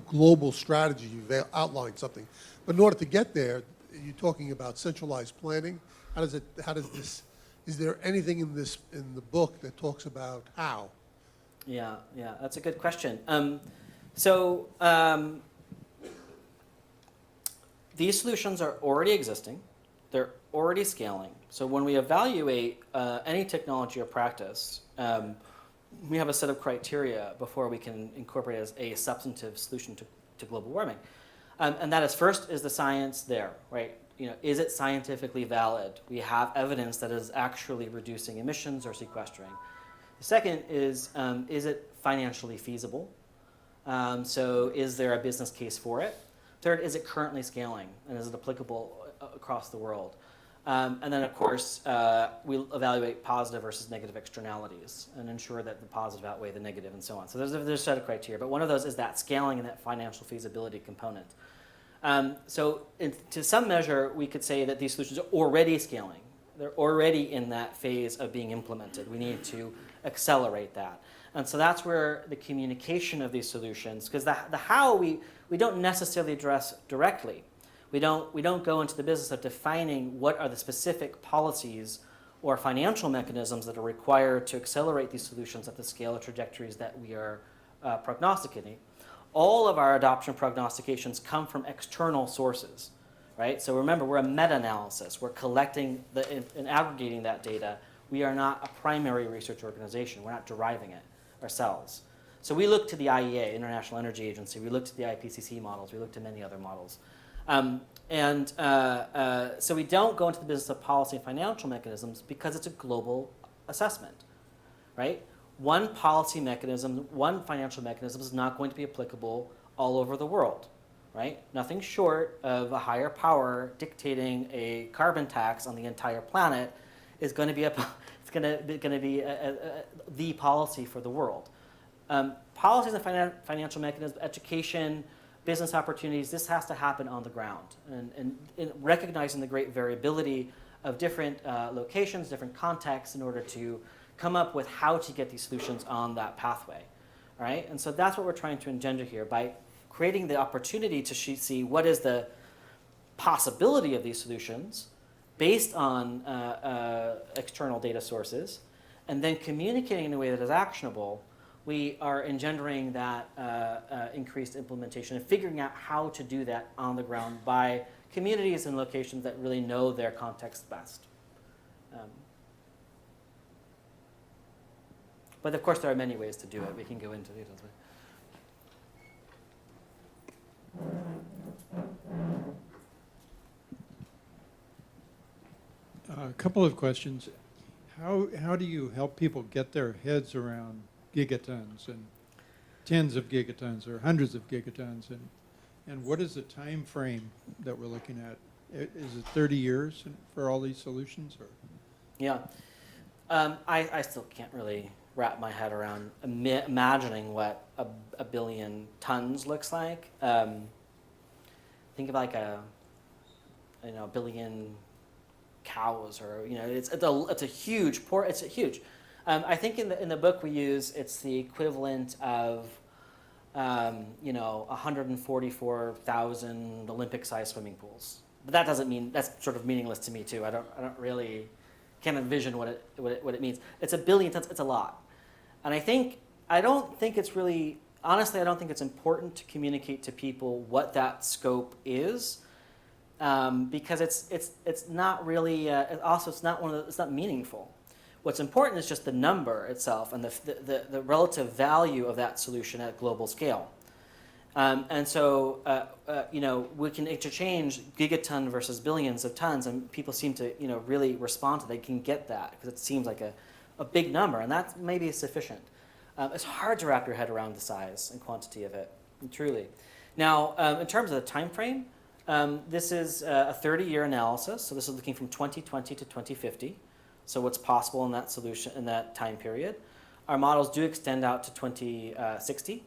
global strategy, you've outlined something. But in order to get there, you're talking about centralized planning. How does this, is there anything in the book that talks about how? Yeah, that's a good question. These solutions are already existing. They're already scaling. So when we evaluate any technology or practice, we have a set of criteria before we can incorporate it as a substantive solution to global warming. And that is, first, is the science there, right? Is it scientifically valid? We have evidence that is actually reducing emissions or sequestering. The second is it financially feasible? So is there a business case for it? Third, is it currently scaling? And is it applicable across the world? And then, of course, we'll evaluate positive versus negative externalities and ensure that the positive outweigh the negative and so on. So there's a set of criteria. But one of those is that scaling and that financial feasibility component. To some measure, we could say that these solutions are already scaling. They're already in that phase of being implemented. We need to accelerate that. And so that's where the communication of these solutions, because the how we don't necessarily address directly. We don't go into the business of defining what are the specific policies or financial mechanisms that are required to accelerate these solutions at the scale of trajectories that we are prognosticating. All of our adoption prognostications come from external sources, right? So remember, we're a meta-analysis. We're collecting and aggregating that data. We are not a primary research organization. We're not deriving it ourselves. So we look to the IEA, International Energy Agency. We look to the IPCC models. We look to many other models. So we don't go into the business of policy and financial mechanisms because it's a global assessment, right? One policy mechanism, one financial mechanism is not going to be applicable all over the world, right? Nothing short of a higher power dictating a carbon tax on the entire planet is going to be the policy for the world. Policies and financial mechanisms, education, business opportunities, this has to happen on the ground. And recognizing the great variability of different locations, different contexts in order to come up with how to get these solutions on that pathway. All right? And so that's what we're trying to engender here by creating the opportunity to see what is the possibility of these solutions based on external data sources, and then communicating in a way that is actionable. We are engendering that increased implementation and figuring out how to do that on the ground by communities and locations that really know their context best. But of course, there are many ways to do it. We can go into details. A couple of questions. How do you help people get their heads around gigatons and tens of gigatons or hundreds of gigatons, and what is the time frame that we're looking at? Is it 30 years for all these solutions? Or? Yeah, I still can't really wrap my head around imagining what a billion tons looks like. Think of like a billion cows, or it's a huge It's huge. I think in the book we use, it's the equivalent of 144,000 Olympic-sized swimming pools. But that doesn't mean, that's sort of meaningless to me too. I don't really can't envision what it means. It's a billion tons. It's a lot, and I don't think it's really, honestly, I don't think it's important to communicate to people what that scope is. Because it's not really it's not meaningful. What's important is just the number itself and the relative value of that solution at global scale. And so we can interchange gigaton versus billions of tons, and people seem to really respond to that. They can get that because it seems like a big number, and that maybe is sufficient. It's hard to wrap your head around the size and quantity of it, truly. Now, in terms of the time frame. This is a 30-year analysis, so this is looking from 2020 to 2050. So what's possible in that solution in that time period? Our models do extend out to 2060,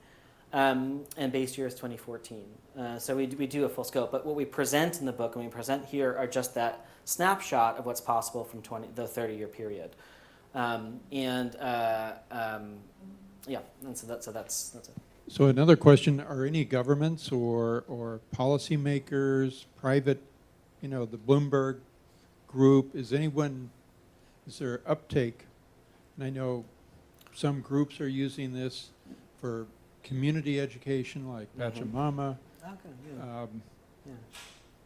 and base year is 2014. So we do a full scope, but what we present in the book and we present here are just that snapshot of what's possible from the 30-year period. And so that's it. So another question, are any governments or policymakers, private, the Bloomberg group, is there uptake? And I know some groups are using this for community education, like Pachamama.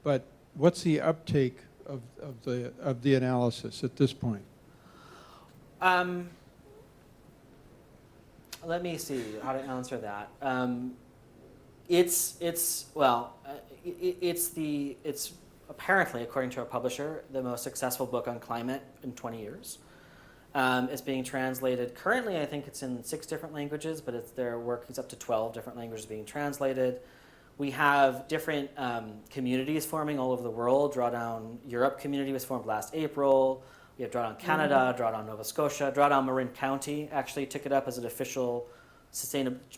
But what's the uptake of the analysis at this point? Let me see how to answer that. It's apparently, according to our publisher, the most successful book on climate in 20 years. It's being translated currently. I think it's in 6 different languages, but their work is up to 12 different languages being translated. We have different communities forming all over the world. Drawdown Europe community was formed last April. We have Drawdown Canada, Drawdown Nova Scotia. Drawdown Marin County actually took it up as an official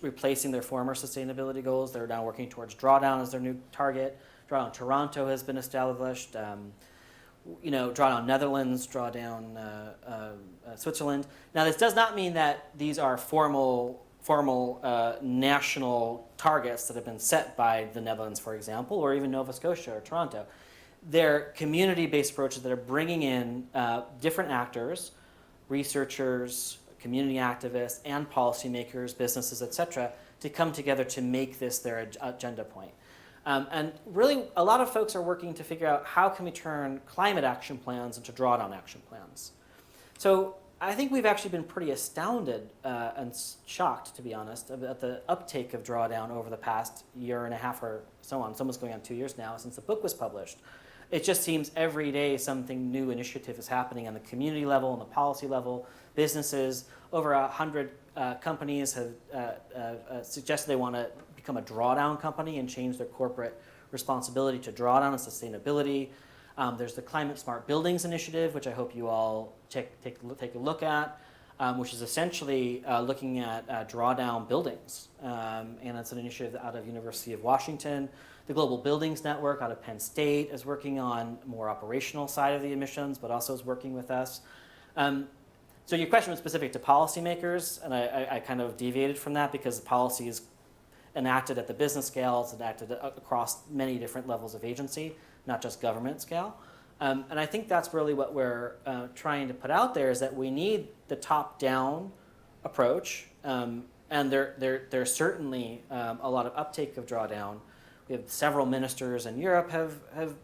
replacing their former sustainability goals. They're now working towards Drawdown as their new target. Drawdown Toronto has been established. Drawdown Netherlands, Drawdown Switzerland. Now, this does not mean that these are formal national targets that have been set by the Netherlands, for example, or even Nova Scotia or Toronto. They're community-based approaches that are bringing in different actors, researchers, community activists, and policymakers, businesses, et cetera, to come together to make this their agenda point. And really, a lot of folks are working to figure out how can we turn climate action plans into drawdown action plans. So I think we've actually been pretty astounded and shocked, to be honest, at the uptake of drawdown over the past year and a half or so on. It's almost going on 2 years now since the book was published. It just seems every day something new initiative is happening on the community level, on the policy level. Businesses, over 100 companies have suggested they want to become a drawdown company and change their corporate responsibility to drawdown and sustainability. There's the Climate Smart Buildings Initiative, which I hope you all take a look at, which is essentially looking at drawdown buildings. And it's an initiative out of University of Washington. The Global Buildings Network out of Penn State is working on more operational side of the emissions, but also is working with us. So your question was specific to policymakers, and I kind of deviated from that because the policy is enacted at the business scale, it's enacted across many different levels of agency, not just government scale. And I think that's really what we're trying to put out there, is that we need the top-down approach, and there's certainly a lot of uptake of drawdown. We have several ministers in Europe have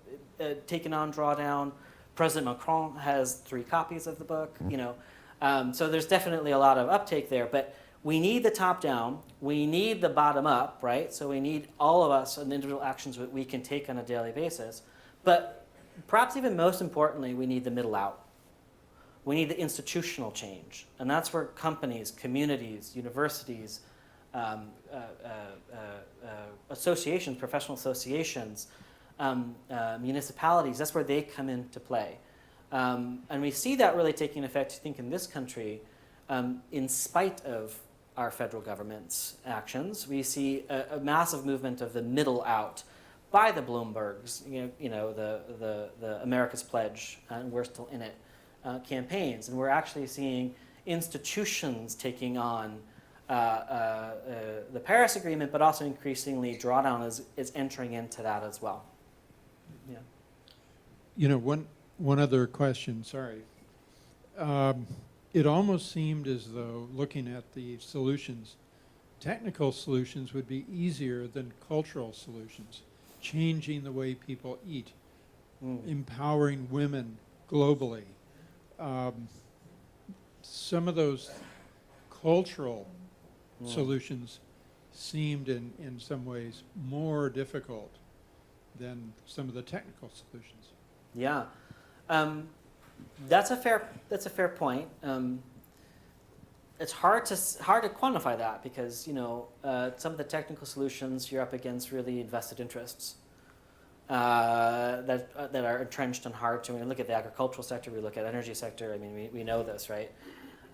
taken on drawdown. President Macron has 3 copies of the book, so there's definitely a lot of uptake there, but we need the top down, we need the bottom up, right? So we need all of us and individual actions that we can take on a daily basis. But perhaps even most importantly, we need the middle out. We need the institutional change. And that's where companies, communities, universities, associations, professional associations, municipalities, that's where they come into play. And we see that really taking effect, I think, in this country, in spite of our federal government's actions. We see a massive movement of the middle out by the Bloombergs, the America's Pledge, and we're still in it, campaigns. And we're actually seeing institutions taking on the Paris Agreement, but also increasingly drawdown is entering into that as well. Yeah. One other question, sorry. It almost seemed as though, looking at the solutions, technical solutions would be easier than cultural solutions. Changing the way people eat, empowering women globally. Some of those cultural solutions seemed in some ways more difficult than some of the technical solutions. Yeah. That's a fair point. It's hard to quantify that because some of the technical solutions you're up against really invested interests that are entrenched and hard to. When we look at the agricultural sector, we look at energy sector. I mean, we know this, right?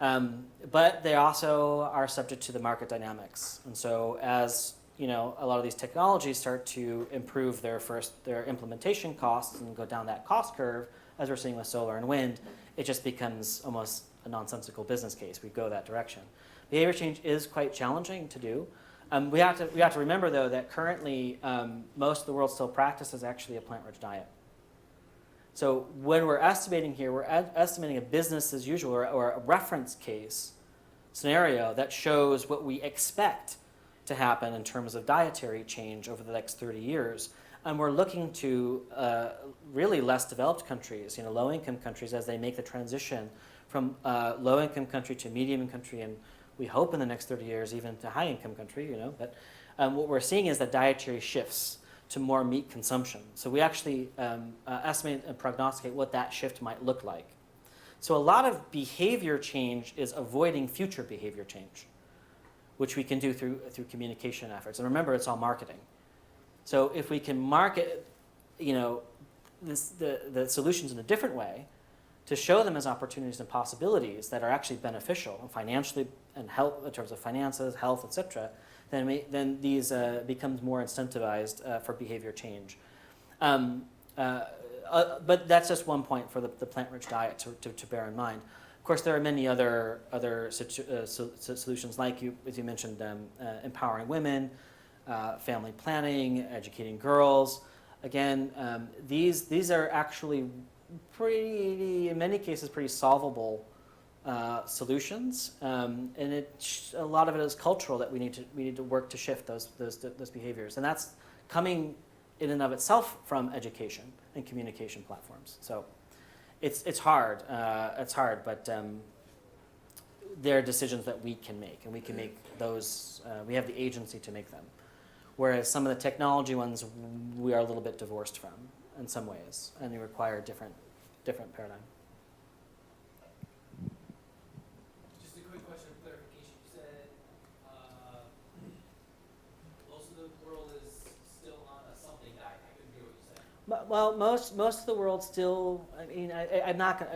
But they also are subject to the market dynamics, and so as a lot of these technologies start to improve their implementation costs and go down that cost curve, as we're seeing with solar and wind, it just becomes almost a nonsensical business case. We go that direction. Behavior change is quite challenging to do. We have to remember, though, that currently most of the world still practices actually a plant-rich diet. So when we're estimating here, we're estimating a business as usual or a reference case scenario that shows what we expect to happen in terms of dietary change over the next 30 years. And we're looking to really less developed countries, low-income countries, as they make the transition from low-income country to medium-income country, and we hope in the next 30 years even to high-income country. But what we're seeing is that dietary shifts to more meat consumption. So we actually estimate and prognosticate what that shift might look like. So a lot of behavior change is avoiding future behavior change, which we can do through communication efforts. And remember, it's all marketing. So if we can market, the solutions in a different way, to show them as opportunities and possibilities that are actually beneficial and financially and health in terms of finances, health, etc., then these becomes more incentivized for behavior change. A but that's just one point for the plant-rich diet to bear in mind. Of course, there are many other solutions, like as you mentioned, empowering women, family planning, educating girls. Again, these are actually pretty, in many cases, pretty solvable solutions, and a lot of it is cultural, that we need to work to shift those behaviors, and that's coming in and of itself from education and communication platforms. So it's hard, but there are decisions that we can make, and we can make those. We have the agency to make them, whereas some of the technology ones we are a little bit divorced from in some ways, and they require a different paradigm. Just a quick question of clarification. You said most of the world is still on a something diet. I couldn't hear what you said. Well, most of the world still. I mean, I'm not gonna,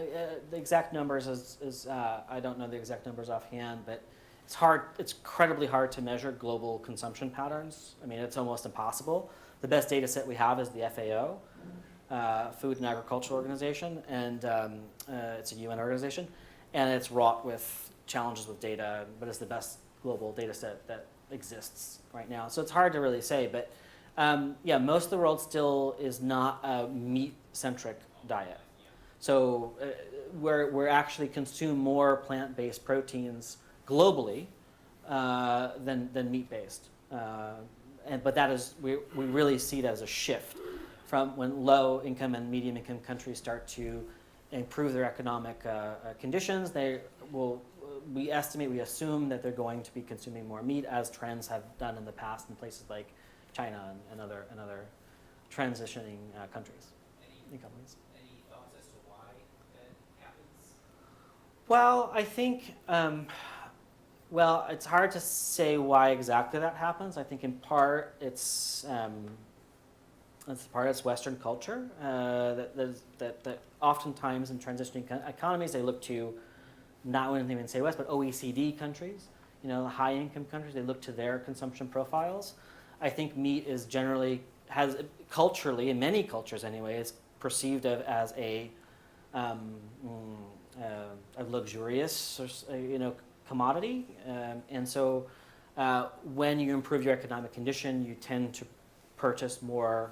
the exact numbers is I don't know the exact numbers offhand, but it's hard. It's incredibly hard to measure global consumption patterns. I mean, it's almost impossible. The best data set we have is the FAO, Food and Agriculture Organization, and it's a UN organization, and it's wrought with challenges with data, but it's the best global data set that exists right now. So it's hard to really say, but yeah, most of the world still is not a meat-centric diet. So we're actually consume more plant-based proteins globally than meat-based. But that is, we really see it as a shift from when low-income and medium-income countries start to improve their economic conditions. We assume that they're going to be consuming more meat, as trends have done in the past in places like China and other transitioning countries. Any thoughts as to why that happens? Well, I think, it's hard to say why exactly that happens. I think in part it's Western culture, that oftentimes in transitioning economies they look to, not wouldn't even say West, but OECD countries, high-income countries, they look to their consumption profiles. I think meat is generally, culturally, in many cultures anyway, is perceived as a luxurious, commodity, and so when you improve your economic condition, you tend to purchase more,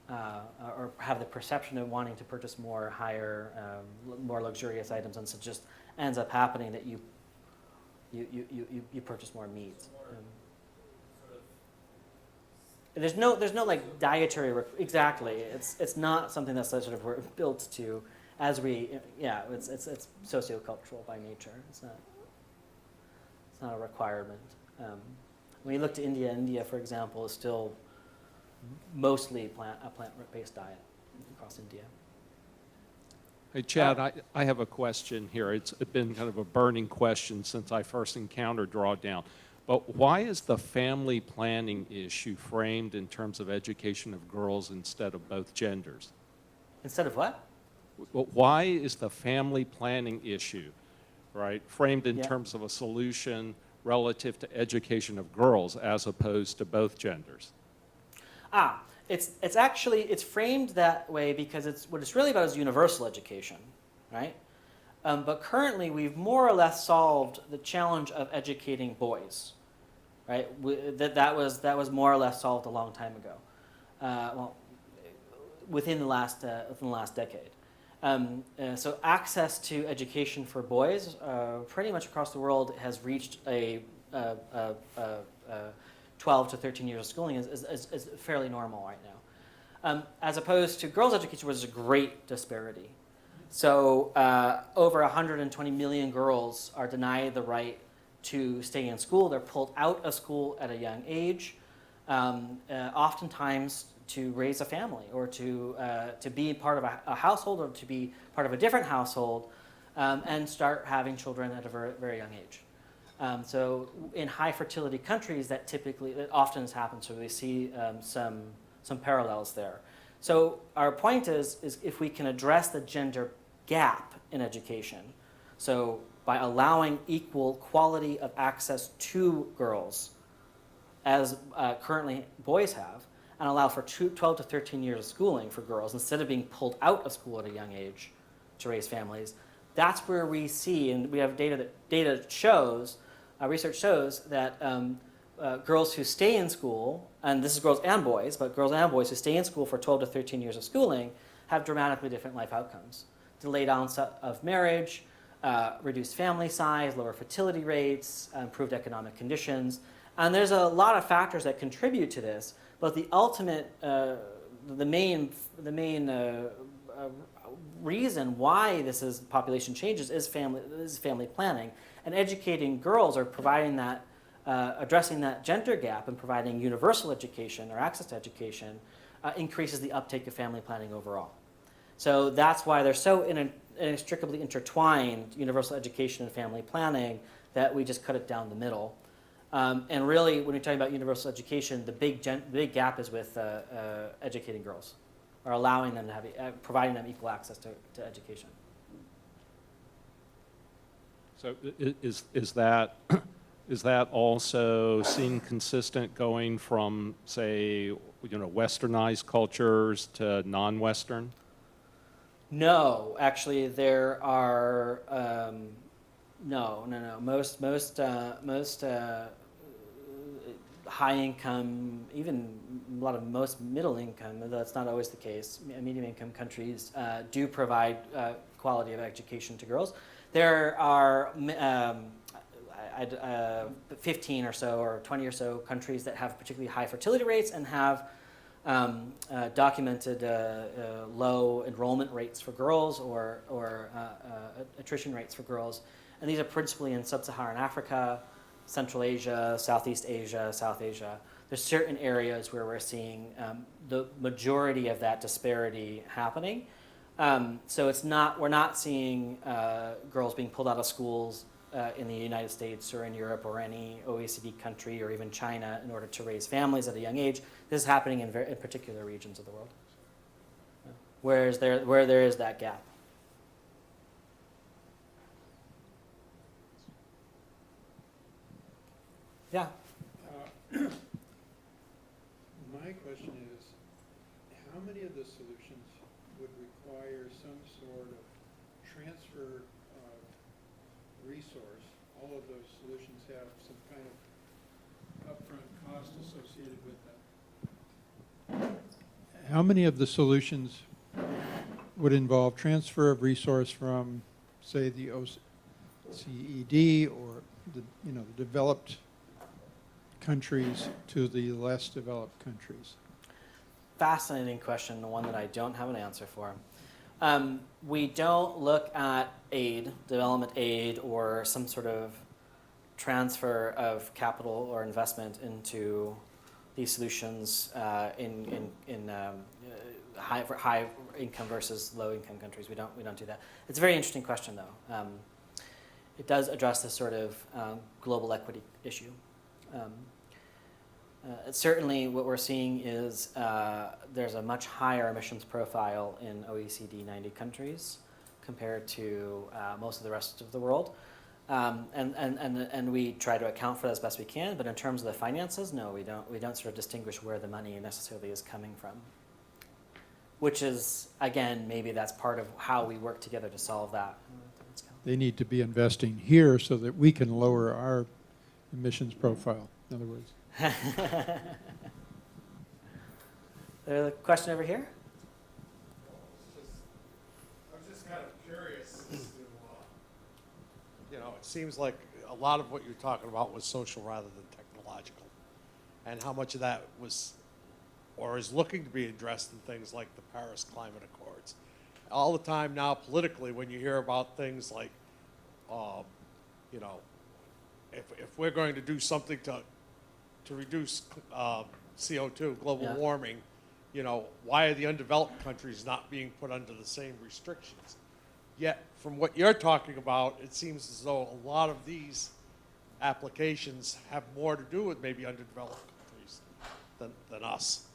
or have the perception of wanting to purchase more more luxurious items, and so it just ends up happening that you purchase more meat. There's no like dietary exactly. It's not something that's sort of we're built to, as it's sociocultural by nature. It's not a requirement. When you look to India, for example, is still mostly a plant-based diet across India. Hey, Chad, I have a question here. It's been kind of a burning question since I first encountered Drawdown. But why is the family planning issue framed in terms of education of girls instead of both genders? Instead of what? Why is the family planning issue, right, framed in Yeah. terms of a solution relative to education of girls as opposed to both genders? It's framed that way because what it's really about is universal education, right? But currently, we've more or less solved the challenge of educating boys, right? That was more or less solved a long time ago, within the last decade. So access to education for boys, pretty much across the world, has reached a 12 to 13 years of schooling is fairly normal right now, as opposed to girls' education, which is a great disparity. So over 120 million girls are denied the right to stay in school. They're pulled out of school at a young age, oftentimes to raise a family or to be part of a household or to be part of a different household, and start having children at a very, very young age. So in high fertility countries, that often happens. So we see some parallels there. So our point is if we can address the gender gap in education, so by allowing equal quality of access to girls as currently boys have, and allow for 12 to 13 years of schooling for girls instead of being pulled out of school at a young age to raise families, that's where we see, and we have data shows, research shows that girls who stay in school, and this is girls and boys, but girls and boys who stay in school for 12 to 13 years of schooling have dramatically different life outcomes. Delayed onset of marriage, reduced family size, lower fertility rates, improved economic conditions. And there's a lot of factors that contribute to this, but the ultimate, the main reason why this is population changes is family planning, and educating girls or providing that, addressing that gender gap and providing universal education or access to education increases the uptake of family planning overall. So that's why they're so inextricably intertwined, universal education and family planning, that we just cut it down the middle. And really, when you're talking about universal education, the big gap is with educating girls, or allowing them to have, providing them equal access to education. So is that is that also seen consistent going from, say, westernized cultures to non-Western? No, actually, there are no. Most high income, even a lot of most middle income, though that's not always the case, medium income countries do provide quality of education to girls. There are 15 or so or 20 or so countries that have particularly high fertility rates and have documented low enrollment rates for girls or attrition rates for girls. And these are principally in sub-Saharan Africa, Central Asia, Southeast Asia, South Asia. There's certain areas where we're seeing the majority of that disparity happening. So we're not seeing girls being pulled out of schools in the United States or in Europe or any OECD country or even China in order to raise families at a young age. This is happening in particular regions of the world, where there is that gap. Yeah. My question is, how many of the solutions would require some sort of transfer of resource? All of those solutions have some kind of upfront cost associated with them. How many of the solutions would involve transfer of resource from, say, the OECD or the developed countries to the less developed countries? Fascinating question, the one that I don't have an answer for. We don't look at aid, development aid, or some sort of transfer of capital or investment into these solutions in high income versus low income countries. We don't do that. It's a very interesting question, though. It does address this sort of global equity issue. Certainly what we're seeing is there's a much higher emissions profile in OECD 90 countries compared to most of the rest of the world. And we try to account for that as best we can, but in terms of the finances, no, we don't sort of distinguish where the money necessarily is coming from. Which is, again, maybe that's part of how we work together to solve that. They need to be investing here so that we can lower our emissions profile, in other words. There's a question over here? I was just kind of curious as to, it seems like a lot of what you're talking about was social rather than technological, and how much of that was or is looking to be addressed in things like the Paris Climate Accords. All the time now, politically, when you hear about things like, if we're going to do something to reduce CO2, global warming, why are the undeveloped countries not being put under the same restrictions? Yet, from what you're talking about, it seems as though a lot of these applications have more to do with maybe underdeveloped countries than us.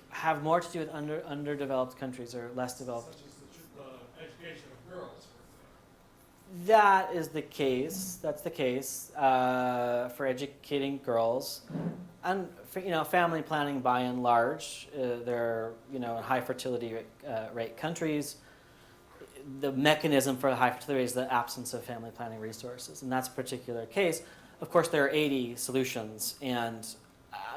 Have more to do with underdeveloped countries or less developed. Such as the education of girls, for example. that is the case. That's the case for educating girls, and for, family planning by and large. They're in high fertility rate countries. The mechanism for the high fertility rate is the absence of family planning resources, and that's a particular case. Of course, there are 80 solutions, and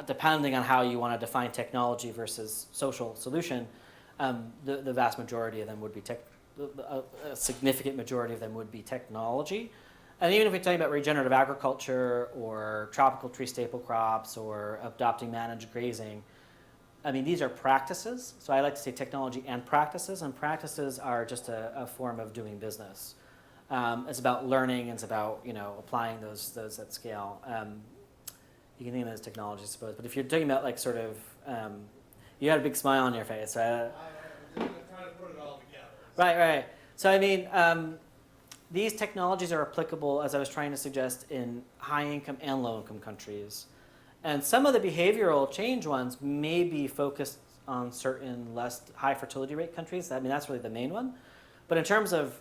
depending on how you want to define technology versus social solution, the vast majority of them would be a significant majority of them would be technology. And even if we're talking about regenerative agriculture or tropical tree staple crops or adopting managed grazing, I mean, these are practices. So I like to say technology and practices are just a form of doing business. It's about learning, and it's about applying those at scale. You can think of them as technology, I suppose. But if you're talking about you had a big smile on your face, right? I'm trying to put it all together. Right. So I mean, these technologies are applicable, as I was trying to suggest, in high-income and low-income countries. And some of the behavioral change ones may be focused on certain less high fertility rate countries. I mean, that's really the main one. But in terms of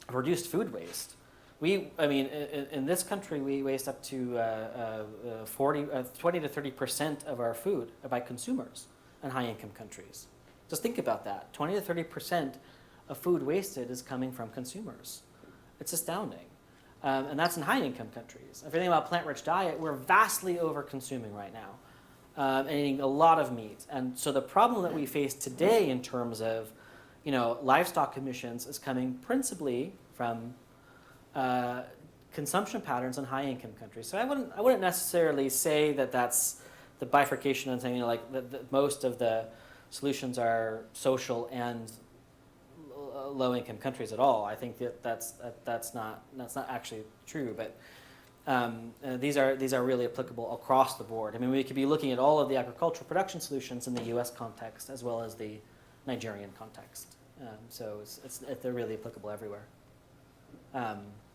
reduced food waste, in this country, we waste up to 20 to 30% of our food by consumers in high-income countries. Just think about that. 20 to 30% of food wasted is coming from consumers. It's astounding. And that's in high-income countries. If you think about plant-rich diet, we're vastly over-consuming right now and eating a lot of meat. And so the problem that we face today in terms of livestock emissions is coming principally from consumption patterns in high-income countries. So I wouldn't necessarily say that that's the bifurcation and saying that most of the solutions are social and low-income countries at all. I think that's not actually true. But these are really applicable across the board. I mean, we could be looking at all of the agricultural production solutions in the U.S. context as well as the Nigerian context. So they're really applicable everywhere.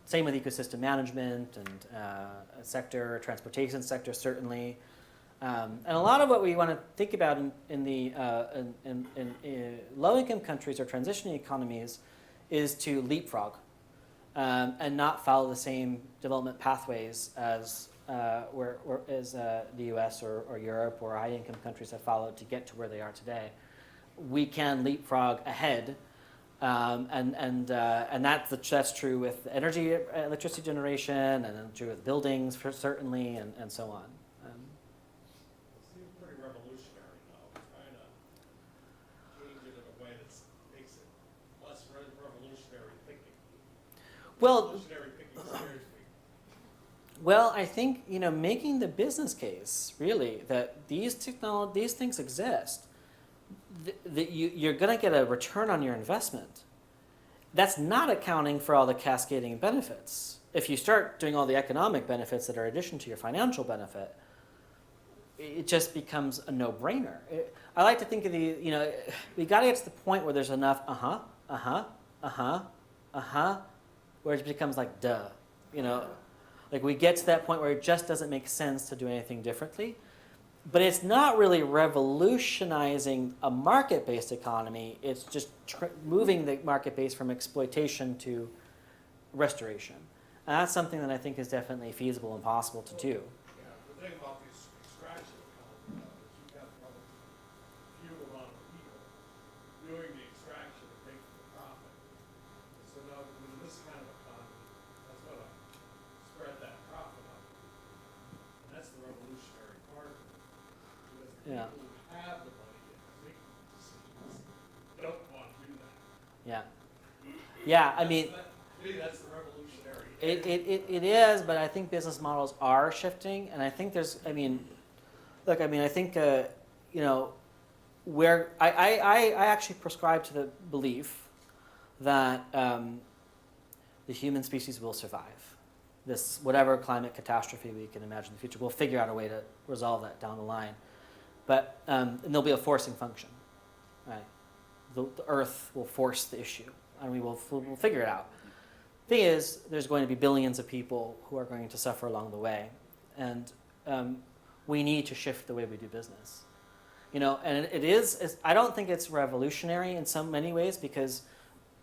Same with ecosystem management and transportation sector certainly. And a lot of what we want to think about in low-income countries or transitioning economies is to leapfrog and not follow the same development pathways as the U.S. or Europe or high-income countries have followed to get to where they are today. We can leapfrog ahead, and that's true with electricity generation, and then true with buildings certainly, and so on. Pretty revolutionary, though. Trying to change it in a way that makes it less revolutionary thinking. Revolutionary thinking scares me. Well, I think making the business case really that these things exist, that you're going to get a return on your investment. That's not accounting for all the cascading benefits. If you start doing all the economic benefits that are in addition to your financial benefit, it just becomes a no-brainer. I like to think of we got to get to the point where there's enough where it becomes like duh, like we get to that point where it just doesn't make sense to do anything differently. But it's not really revolutionizing a market-based economy. It's just moving the market base from exploitation to restoration. And that's something that I think is definitely feasible and possible to do. Yeah, the thing about these extraction economy is you have probably few amount of people doing the extraction and making the profit. So now in this kind of economy, that's going to spread that profit out. And that's the revolutionary part of it. Because the Yeah. people who have the money and make the decisions don't want to do that. Yeah, I mean, To me, that's the revolutionary. it is, but I think business models are shifting, and I think I think where I actually prescribe to the belief that the human species will survive this whatever climate catastrophe we can imagine in the future. We'll figure out a way to resolve that down the line, but and there'll be a forcing function, right? The Earth will force the issue, and we'll figure it out. Thing is, there's going to be billions of people who are going to suffer along the way, and we need to shift the way we do business. And it is. I don't think it's revolutionary in many ways because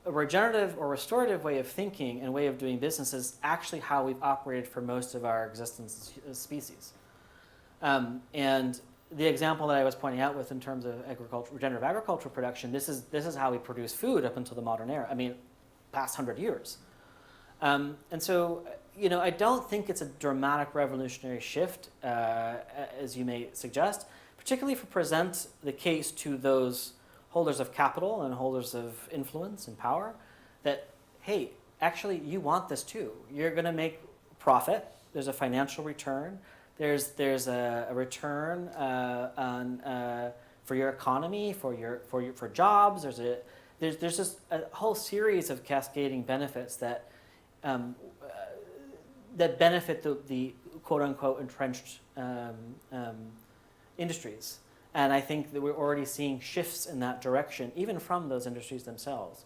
a regenerative or restorative way of thinking and way of doing business is actually how we've operated for most of our existence as species. And the example that I was pointing out with in terms of regenerative agricultural production, this is how we produce food up until the modern era. I mean, past 100 years. And so, I don't think it's a dramatic revolutionary shift, as you may suggest, particularly if we present the case to those holders of capital and holders of influence and power that, hey, actually, you want this too. You're going to make profit. There's a financial return. There's a return for your economy, for jobs. There's just a whole series of cascading benefits that that benefit the quote unquote entrenched industries. And I think that we're already seeing shifts in that direction, even from those industries themselves,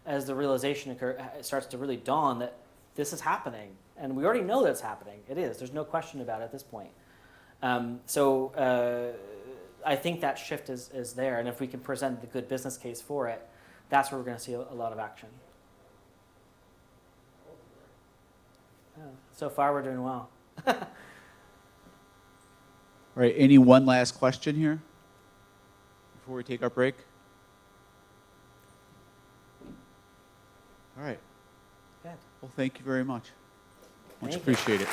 as the realization starts to really dawn that this is happening. And we already know that it's happening. It is. There's no question about it at this point. So I think that shift is there. And if we can present the good business case for it, that's where we're going to see a lot of action. Yeah, so far, we're doing well. All right, any one last question here before we take our break? All right. Good. Well, thank you very much. Much Thank you. appreciate it.